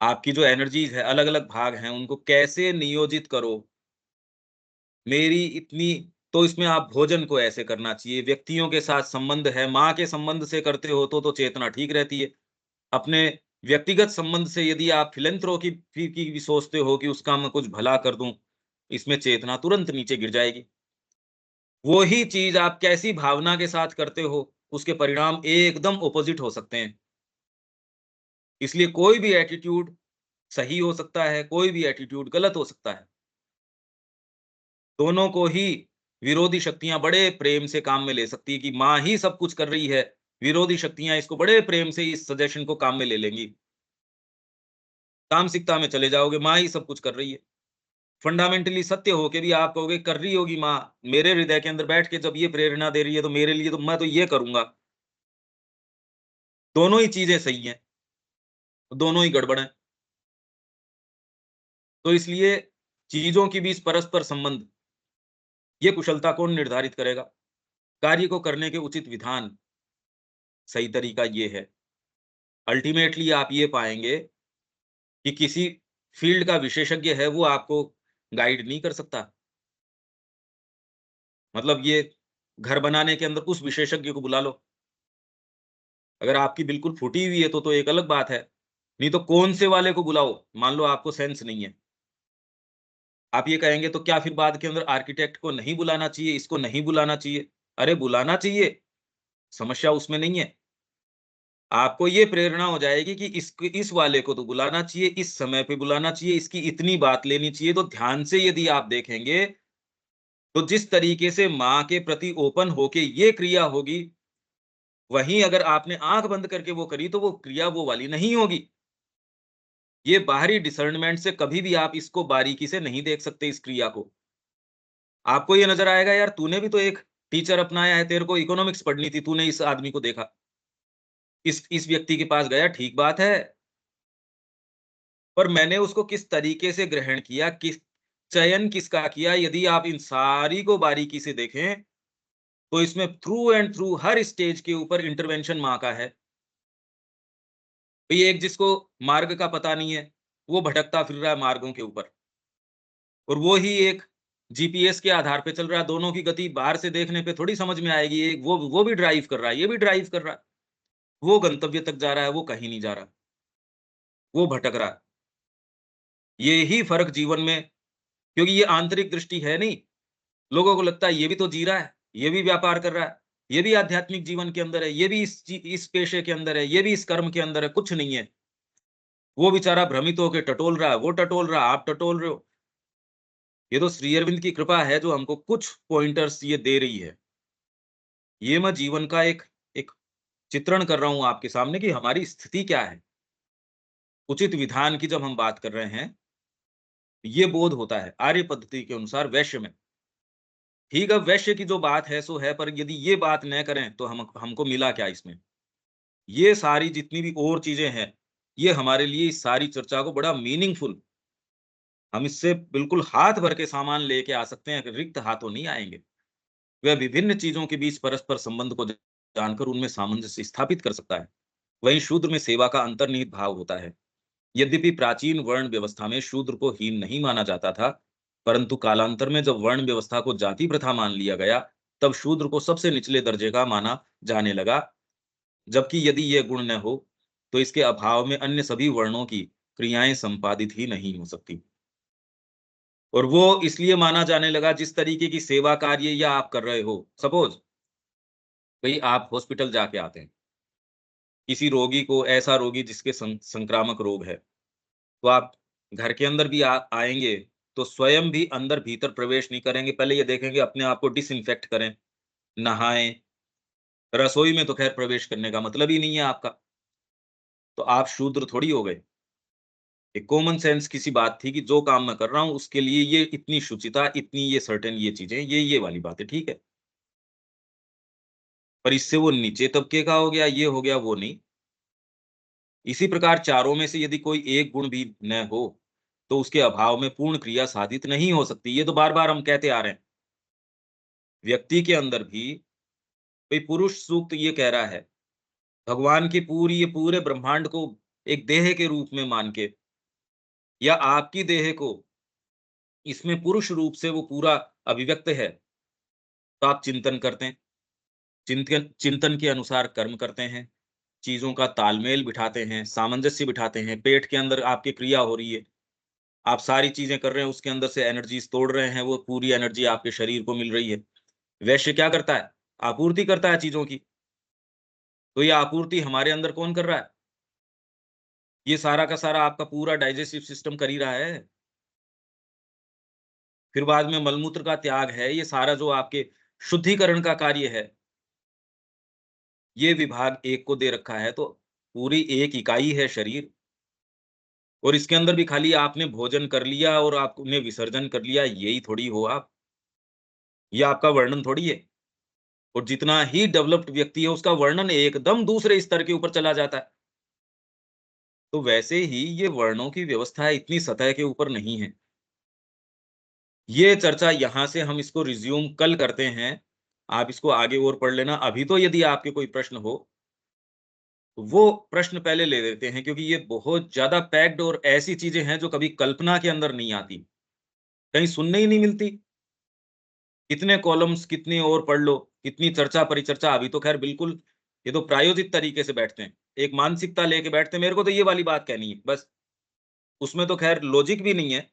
आपकी जो एनर्जीज है, अलग अलग भाग हैं, उनको कैसे नियोजित करो। मेरी इतनी, तो इसमें आप भोजन को ऐसे करना चाहिए, व्यक्तियों के साथ संबंध है, माँ के संबंध से करते हो तो चेतना ठीक रहती है। अपने व्यक्तिगत संबंध से यदि आप फिलैंथ्रोपी की भी सोचते हो कि उसका मैं कुछ भला कर दूं, इसमें चेतना तुरंत नीचे गिर जाएगी। वो ही चीज आप कैसी भावना के साथ करते हो, उसके परिणाम एकदम ऑपोजिट हो सकते हैं। इसलिए कोई भी एटीट्यूड सही हो सकता है, कोई भी एटीट्यूड गलत हो सकता है। दोनों को ही विरोधी शक्तियां बड़े प्रेम से काम में ले सकती है कि माँ ही सब कुछ कर रही है। विरोधी शक्तियां इसको बड़े प्रेम से इस सजेशन को काम में ले लेंगी। तामसिकता में चले जाओगे, माँ ही सब कुछ कर रही है। फंडामेंटली सत्य हो के भी आप कहोगे कर रही होगी माँ, मेरे हृदय के अंदर बैठ के जब ये प्रेरणा दे रही है तो मेरे लिए तो मैं तो ये करूंगा। दोनों ही चीजें सही हैं, दोनों ही गड़बड़ हैं। तो इसलिए चीजों के बीच परस्पर संबंध, ये कुशलता कौन निर्धारित करेगा? कार्य को करने के उचित विधान, सही तरीका ये है। अल्टीमेटली आप ये पाएंगे कि किसी फील्ड का विशेषज्ञ है, वो आपको गाइड नहीं कर सकता। मतलब ये घर बनाने के अंदर उस विशेषज्ञ को बुला लो। अगर आपकी बिल्कुल फूटी हुई है तो एक अलग बात है। नहीं तो कौन से वाले को बुलाओ, मान लो आपको सेंस नहीं है। आप ये कहेंगे तो क्या फिर बाद के अंदर आर्किटेक्ट को नहीं बुलाना चाहिए, इसको नहीं बुलाना चाहिए? अरे बुलाना चाहिए, समस्या उसमें नहीं है। आपको ये प्रेरणा हो जाएगी कि इस वाले को तो बुलाना चाहिए, इस समय पे बुलाना चाहिए, इसकी इतनी बात लेनी चाहिए। तो ध्यान से यदि आप देखेंगे, तो जिस तरीके से माँ के प्रति ओपन होके ये क्रिया होगी, वहीं अगर आपने आँख बंद करके वो करी, तो वो क्रिया वो वाली नहीं होगी। ये बाहरी डिसर्नमेंट से कभी भी आप इसको बारीकी से नहीं देख सकते इस क्रिया को। आपको ये नज़र आएगा यार तूने भी तो एक टीचर अपनाया है, तेरे को इकोनॉमिक्स पढ़नी थी, तूने इस आदमी को देखा, इस व्यक्ति के पास गया, ठीक बात है। पर मैंने उसको किस तरीके से ग्रहण किया, किस चयन किसका किया, यदि आप इन सारी को बारीकी से देखें, तो इसमें through and through her stage के ऊपर इंटरवेंशन माँ का है। ये एक जिसको मार्ग का पता नहीं है, वो भटकता फिर रहा है मार्गों के ऊपर, और वो ही एक जीपीएस के आधार पे चल रहा है। दोनों की गति बाहर से देखने पे थोड़ी समझ में आएगी। एक वो भी ड्राइव कर रहा है, ये भी ड्राइव कर रहा है। वो गंतव्य तक जा रहा है, वो कहीं नहीं जा रहा, वो भटक रहा है। ये ही फ़र्क जीवन में, क्योंकि ये आंतरिक दृष्टि है नहीं। लोगों को लगता है ये भी तो जी रहा है, ये भी व्यापार कर रहा है, ये भी आध्यात्मिक जीवन के अंदर है, ये भी इस पेशे के अंदर है, ये भी इस कर्म के अंदर है, कुछ नहीं है। वो बेचारा भ्रमित होके टटोल रहा है, वो टटोल रहा है, आप टटोल रहे हो। ये तो श्री अरविंद की कृपा है जो हमको कुछ पॉइंटर्स ये दे रही है। ये मैं जीवन का एक एक चित्रण कर रहा हूँ आपके सामने कि हमारी स्थिति क्या है। उचित विधान की जब हम बात कर रहे हैं, ये बोध होता है आर्य पद्धति के अनुसार वैश्य में। ठीक है, वैश्य की जो बात है सो है, पर यदि ये बात न करें तो हम हमको मिला क्या इसमें? ये सारी जितनी भी और चीजें हैं, ये हमारे लिए इस सारी चर्चा को बड़ा मीनिंगफुल, हम इससे बिल्कुल हाथ भर के सामान लेके आ सकते हैं, रिक्त हाथों नहीं आएँगे। वह विभिन्न चीज़ों के बीच परस्पर संबंध को जानकर उनमें सामंजस्य स्थापित कर सकता है। वहीं शूद्र में सेवा का अंतर्निहित भाव होता है। यद्यपि प्राचीन वर्ण व्यवस्था में शूद्र को हीन नहीं माना जाता था, परंतु कालांतर में जब वर्ण व्यवस्था को जाति प्रथा मान लिया गया, तब शूद्र को सबसे निचले दर्जे का माना जाने लगा। जबकि यदि यह गुण न हो, तो इसके अभाव में अन्य सभी वर्णों की क्रियाएं संपादित ही नहीं हो सकती। और वो इसलिए माना जाने लगा जिस तरीके की सेवा कार्य या आप कर रहे हो। सपोज भई आप हॉस्पिटल जाके आते हैं, किसी रोगी को, ऐसा रोगी जिसके संक्रामक रोग है, तो आप घर के अंदर भी आएँगे, तो स्वयं भी अंदर भीतर प्रवेश नहीं करेंगे, पहले ये देखेंगे अपने आप को डिसइंफेक्ट करें, नहाएँ। रसोई में तो ख़ैर प्रवेश करने का मतलब ही नहीं है आपका, तो आप शूद्र थोड़ी हो गए। एक कॉमन सेंस की सी बात थी कि जो काम मैं कर रहा हूँ उसके लिए ये इतनी शुचिता, इतनी ये सर्टेन ये चीज़ें, ये वाली बातें, ठीक है। पर इससे वो नीचे तबके का हो गया, ये हो गया, वो नहीं। इसी प्रकार चारों में से यदि कोई एक गुण भी न हो, तो उसके अभाव में पूर्ण क्रिया साधित नहीं हो सकती। ये तो बार-बार हम कहते आ रहे हैं। व्यक्ति के अंदर भी भई पुरुष सूक्त ये कह रहा है, भगवान की पूरी ये पूरे ब्रह्मांड को एक देह के रूप में मान के या आपकी देह को इसमें पुरुष रूप से वो पूरा अभिव्यक्त है, तो आप चिंतन करते हैं। चिंतन चिंतन के अनुसार कर्म करते हैं, चीज़ों का तालमेल बिठाते हैं, सामंजस्य बिठाते हैं, पेट के अंदर आपकी क्रिया हो रही है, आप सारी चीज़ें कर रहे हैं, उसके अंदर से एनर्जीज़ तोड़ रहे हैं, वो पूरी एनर्जी आपके शरीर को मिल रही है। वैश्य क्या करता है? आपूर्ति करता है चीज़ों की, तो ये आपूर्ति हमारे अंदर कौन कर रहा है? ये सारा का सारा आपका पूरा डाइजेस्टिव सिस्टम कर ही रहा है। फिर बाद में मलमूत्र का त्याग है, ये सारा जो आपके शुद्धिकरण का कार्य है, ये विभाग एक को दे रखा है, तो पूरी एक इकाई है शरीर और इसके अंदर भी खाली आपने भोजन कर लिया और आपने विसर्जन कर लिया, यही थोड़ी हो आप। ये आपका वर्णन थोड़ी है और जितना ही डेवलप्ड व्यक्ति है, उसका वर्णन एकदम दूसरे स्तर के ऊपर चला जाता है। तो वैसे ही ये वर्णों की व्यवस्था इतनी सतह के ऊपर नहीं है। ये चर्चा यहाँ से हम इसको रिज़्यूम कल करते हैं। आप इसको आगे और पढ़ लेना। अभी तो यदि आपके कोई प्रश्न हो, तो वो प्रश्न पहले ले लेते हैं क्योंकि ये बहुत ज़्यादा पैक्ड और ऐसी चीज़ें हैं जो कभी कल्पना के अंदर नहीं आती। कहीं सुनने ही नहीं मिलती। कितने कॉलम्स, कितनी और पढ़ लो, कितनी चर्चा परिचर्चा, अभी तो ख़ैर बिल्कुल ये तो प्रायोजित तरीके से बैठते हैं। एक मानसिकता लेके बैठते हैं, मेरे को तो ये वाली बात कहनी है, बस। उसमें तो ख़ैर लॉजिक भी नहीं है।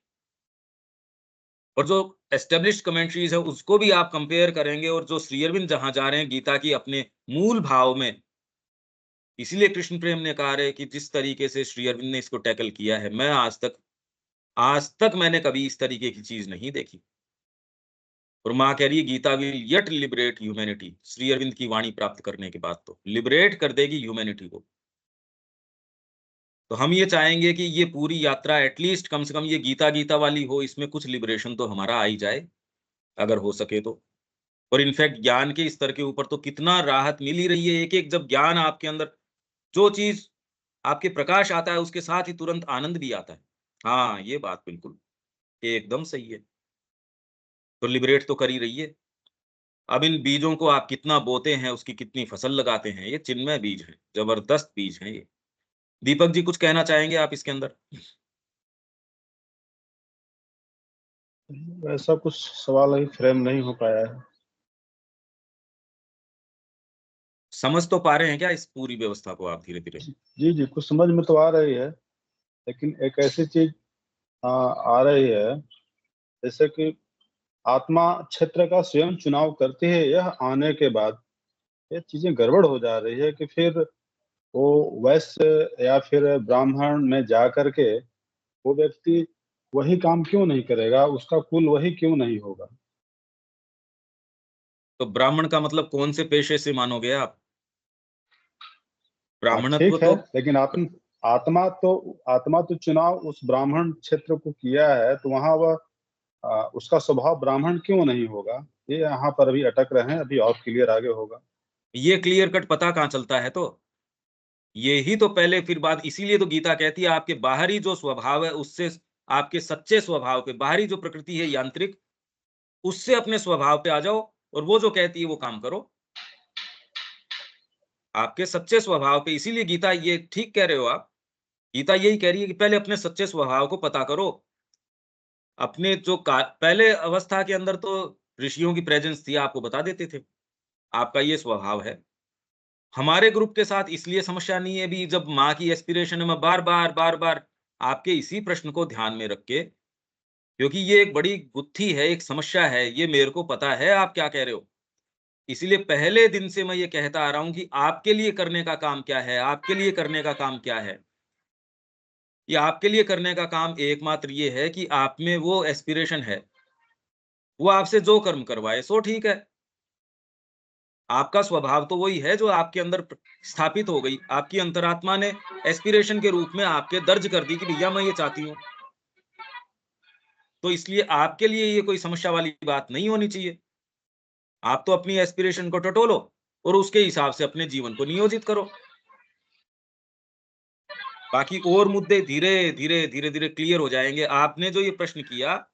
और जो एस्टेब्लिश्ड कमेंट्रीज़ है उसको भी आप कंपेयर करेंगे और जो श्री अरविंद जहाँ जा रहे हैं गीता की अपने मूल भाव में, इसीलिए कृष्ण प्रेम ने कहा है कि जिस तरीके से श्री अरविंद ने इसको टैकल किया है, मैं आज तक मैंने कभी इस तरीके की चीज़ नहीं देखी। और माँ कह रही है Gita will yet liberate humanity, Shri Aurobindo की वाणी प्राप्त करने के बाद तो लिबरेट कर देगी ह्यूमैनिटी को। तो हम ये चाहेंगे कि ये पूरी यात्रा एटलीस्ट कम से कम ये गीता वाली हो, इसमें कुछ लिबरेशन तो हमारा आ ही जाए, अगर हो सके तो। और इनफैक्ट ज्ञान के स्तर के ऊपर तो कितना राहत मिल ही रही है, एक-एक जब ज्ञान आपके अंदर जो चीज़ आपके प्रकाश आता है, उसके साथ ही तुरंत आनंद भी आता है। हाँ, ये बात बिल्कुल, एकदम सही है। तो लिबरेट तो कर ही रही है। अब इन बीजों को आप कितना बोते हैं, उसकी कितनी फसल लगाते हैं, ये चिन्मय बीज हैं, ज़बरदस्त बीज हैं ये। दीपक जी कुछ कहना चाहेंगे आप इसके अंदर?
ऐसा कुछ सवाल अभी फ्रेम नहीं हो पाया है।
समझ तो पा रहे हैं क्या इस पूरी व्यवस्था को आप धीरे-धीरे?
जी, जी, कुछ समझ में तो आ रही है, लेकिन एक ऐसी चीज़ आ रही है, जैसे कि आत्मा क्षेत्र का स्वयं चुनाव करती है, यह आने के बाद ये चीज़ें गड़बड़ हो जा रही है कि फिर वो वैश्य या फिर ब्राह्मण में जा कर के वो व्यक्ति वही काम क्यों नहीं करेगा? उसका कुल वही क्यों नहीं होगा?
तो ब्राह्मण का मतलब कौन से पेशे से मानोगे आप? ब्राह्मणत्व
ठीक है,
तो
लेकिन आत्मा तो चुनाव उस ब्राह्मण क्षेत्र को किया है, तो वहाँ वह उसका स्वभाव ब्राह्मण क्यों नहीं होगा? ये यहाँ पर अभी अटक रहे हैं, अभी और क्लियर आगे होगा।
ये क्लियर कट पता कहाँ चलता है तो? यही तो पहले फिर बात, इसीलिए तो गीता कहती है आपके बाहरी जो स्वभाव है उससे आपके सच्चे स्वभाव पे, बाहरी जो प्रकृति है यांत्रिक, उससे अपने स्वभाव पे आ जाओ और वो जो कहती है वो काम करो। आपके सच्चे स्वभाव पे, इसीलिए गीता ये ठीक कह रहे हो आप। गीता यही कह रही है कि पहले अपने सच्चे स्वभाव को पता करो। अपने जो का पहले अवस्था के अंदर तो ऋषियों की प्रेजेंस थी, आपको बता देते थे, आपका ये स्वभाव है। हमारे ग्रुप के साथ इसलिए समस्या नहीं है अभी, जब माँ की एस्पिरेशन है, मैं बार-बार आपके इसी प्रश्न को ध्यान में रख के, क्योंकि ये एक बड़ी गुत्थी है, एक समस्या है, ये मेरे को पता है आप क्या कह रहे हो। इसीलिए पहले दिन से मैं ये कहता आ रहा हूँ कि आपके लिए करने का काम क्या है, आपके लिए करने का काम क्या है। ये आपके लिए करने का काम एकमात्र ये है कि आप में वो एस्पिरेशन है, वो आपसे जो कर्म करवाए सो ठीक है। आपका स्वभाव तो वही है जो आपके अंदर स्थापित हो गई। आपकी अंतरात्मा ने एस्पिरेशन के रूप में आपके दर्ज कर दी कि भैया मैं ये चाहती हूँ। तो इसलिए आपके लिए ये कोई समस्या वाली बात नहीं होनी चाहिए। आप तो अपनी एस्पिरेशन को टटोलो और उसके हिसाब से अपने जीवन को नियोजित करो। बाकी और मुद्दे धीरे-धीरे क्लियर हो जाएँगे। आपने जो ये प्रश्न किया,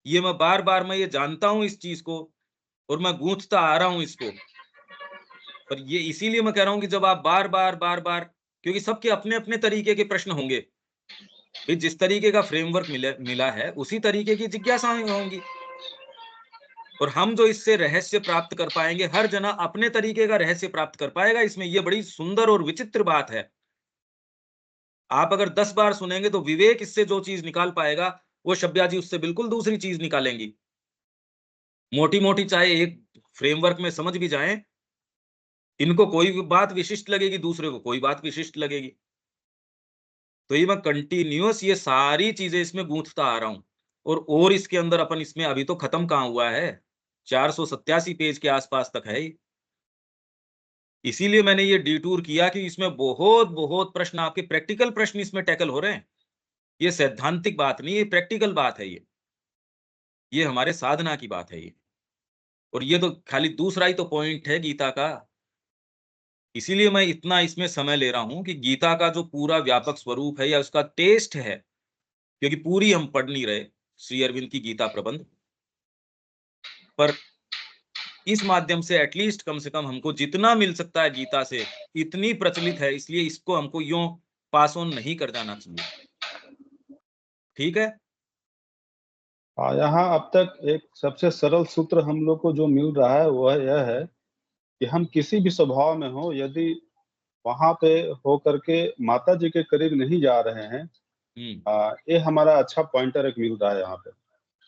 ये मैं बार-बार मैं ये जानता हूँ इस चीज़ को और मैं गूँथता आ रहा हूँ इसको। पर ये इसीलिए मैं कह रहा हूँ कि जब आप बार-बार क्योंकि सबके अपने-अपने तरीके के प्रश्न होंगे। फिर जिस तरीके का फ्रेमवर्क मिला है, उसी तरीके की जिज्ञासाएँ होंगी। और हम जो इससे रहस्य प्राप्त कर पाएँगे, हर जना अपने तरीके का रहस्य प्राप्त कर पाएगा इसमें, ये बड़ी सुंदर और विचित्र बात है। आप अगर 10 बार सुनेंगे तो विवेक इससे जो चीज़ निकाल पाएगा, वो शब्या जी उससे बिल्कुल दूसरी चीज़ निकालेंगी। मोटी-मोटी चाहे एक फ्रेमवर्क में समझ भी जाएँ, इनको कोई भी बात विशिष्ट लगेगी, दूसरे को कोई बात विशिष्ट लगेगी। तो ये मैं कंटीन्यूअस ये सारी चीज़ें इसमें गूँथता आ रहा हूँ और इसके अंदर अपन इसमें अभी तो खत्म कहाँ हुआ है, 487 पेज के आस-पास तक है ये। इसीलिए मैंने ये डिटूर किया कि इसमें बहुत-बहुत प्रश्न आपके प्रैक्टिकल प्रश्न इसमें टैकल हो रहे हैं। ये सैद्धांतिक बात नहीं है, ये प्रैक्टिकल बात है ये। ये हमारे साधना की बात है ये। और ये तो खाली दूसरा ही तो पॉइंट है गीता का। इसीलिए मैं इतना इसमें समय ले रहा हूँ कि गीता का जो पूरा व्यापक स्वरूप है या उसका टेस्ट है, क्योंकि पूरी हम पढ़ नहीं रहे, श्री अरविंद की गीता प्रबंध। पर इस माध्यम से एटलीस्ट कम से कम हमको जितना मिल सकता है गीता से, इतनी प्रचलित है, इसलिए इसको हमको यूँ पास ऑन नहीं कर जाना चाहिए। ठीक है?
यहाँ अब तक एक सबसे सरल सूत्र हम लोग को जो मिल रहा है वह यह है कि हम किसी भी स्वभाव में हो, यदि वहाँ पे हो करके माता जी के करीब नहीं जा रहे हैं,
हुँ।
ये हमारा अच्छा पॉइंटर एक मिल रहा है यहाँ पे।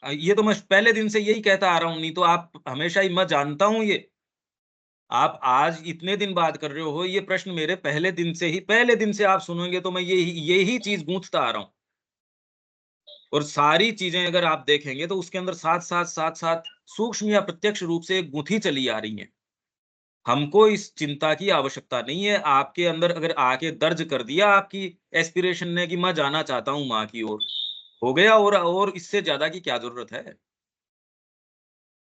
ये तो मैं पहले दिन से यही कहता आ रहा हूँ, नहीं तो आप हमेशा ही मैं जानता हूँ ये। आप आज इतने दिन बाद कर रहे हो, ये प्रश्न मेरे पहले दिन से आप सुनेंगे तो मैं यही चीज़ गूँथता आ रहा हूँ। और सारी चीज़ें अगर आप देखेंगे तो उसके अंदर साथ-साथ सूक्ष्म या प्रत्यक्ष रूप से गुंथी चली आ रही हैं। हमको इस चिंता की आवश्यकता नहीं है, आपके अंदर अगर आके दर्ज कर दिया आपकी एस्पिरेशन ने कि मैं जाना चाहता हूँ माँ की ओर, हो गया और इससे ज़्यादा की क्या ज़रूरत है?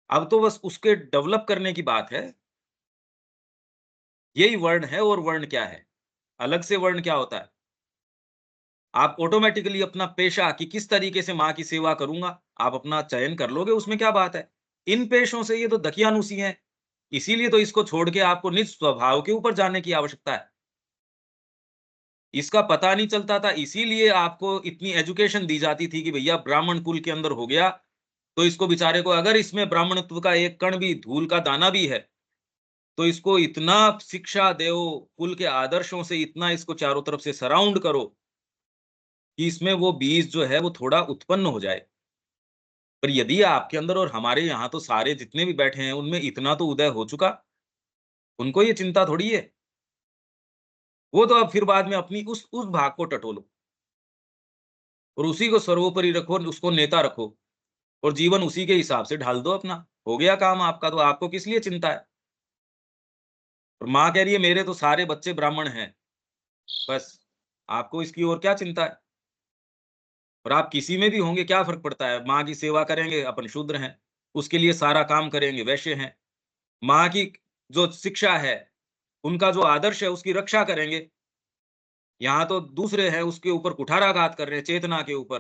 अब तो बस उसके डेवलप करने की बात है। यही वर्ण है और वर्ण क्या है? अलग से वर्ण क्या होता है? आप ऑटोमैटिकली अपना पेशा कि किस तरीके से माँ की सेवा करूँगा, आप अपना चयन कर लोगे, उसमें क्या बात है? इन पेशों से ये तो दकियानुसी हैं। इसीलिए तो इसको छोड़ के आपको निज स्वभाव के ऊपर जाने की आवश्यकता है। इसका पता नहीं चलता था, इसीलिए आपको इतनी एजुकेशन दी जाती थी कि भैया ब्राह्मण कुल के अंदर हो गया, तो इसको बेचारे को अगर इसमें ब्राह्मणत्व का एक कण भी, धूल का दाना भी है, तो इसको इतना शिक्षा दो, कुल के आदर्शों से इतना इसको चारों तरफ से सराउंड करो, कि इसमें वो बीज जो है वो थोड़ा उत्पन्न हो जाए। पर यदि आपके अंदर और हमारे यहाँ तो सारे जितने भी बैठे हैं, उनमें इतना तो उदय हो चुका, उनको ये चिंता थोड़ी है। वो तो अब फिर बाद में अपनी उस भाग को टटोलो और उसी को सर्वोपरि रखो, उसको नेता रखो और जीवन उसी के हिसाब से ढाल दो अपना। हो गया काम आपका, तो आपको किस लिए चिंता है? और माँ कह रही है मेरे तो सारे बच्चे ब्राह्मण हैं, बस आपको इसकी और क्या चिंता है? और आप किसी में भी होंगे क्या फ़र्क पड़ता है? माँ की सेवा करेंगे, अपन शूद्र हैं। उसके लिए सारा काम करेंगे, वैश्य हैं। माँ की जो शिक्षा है, उनका जो आदर्श है, उसकी रक्षा करेंगे। यहाँ तो दूसरे हैं, उसके ऊपर कुठाराघात कर रहे हैं, चेतना के ऊपर,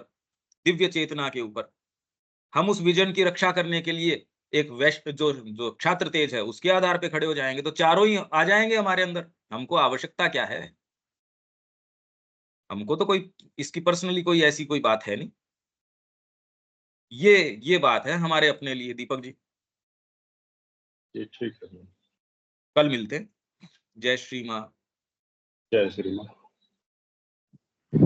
दिव्य चेतना के ऊपर। हम उस विज़न की रक्षा करने के लिए एक वैश्य जो जो क्षात्र तेज है, उसके आधार पे खड़े हो जाएँगे, तो चारों ही आ जाएँगे हमारे अंदर। हमको आवश्यकता क्या है? हमको तो कोई इसकी पर्सनली कोई ऐसी कोई बात है नहीं। ये बात है हमारे अपने लिए दीपक जी।
जी, ठीक है।
कल मिलते हैं। जय श्री माँ।
जय श्री राम।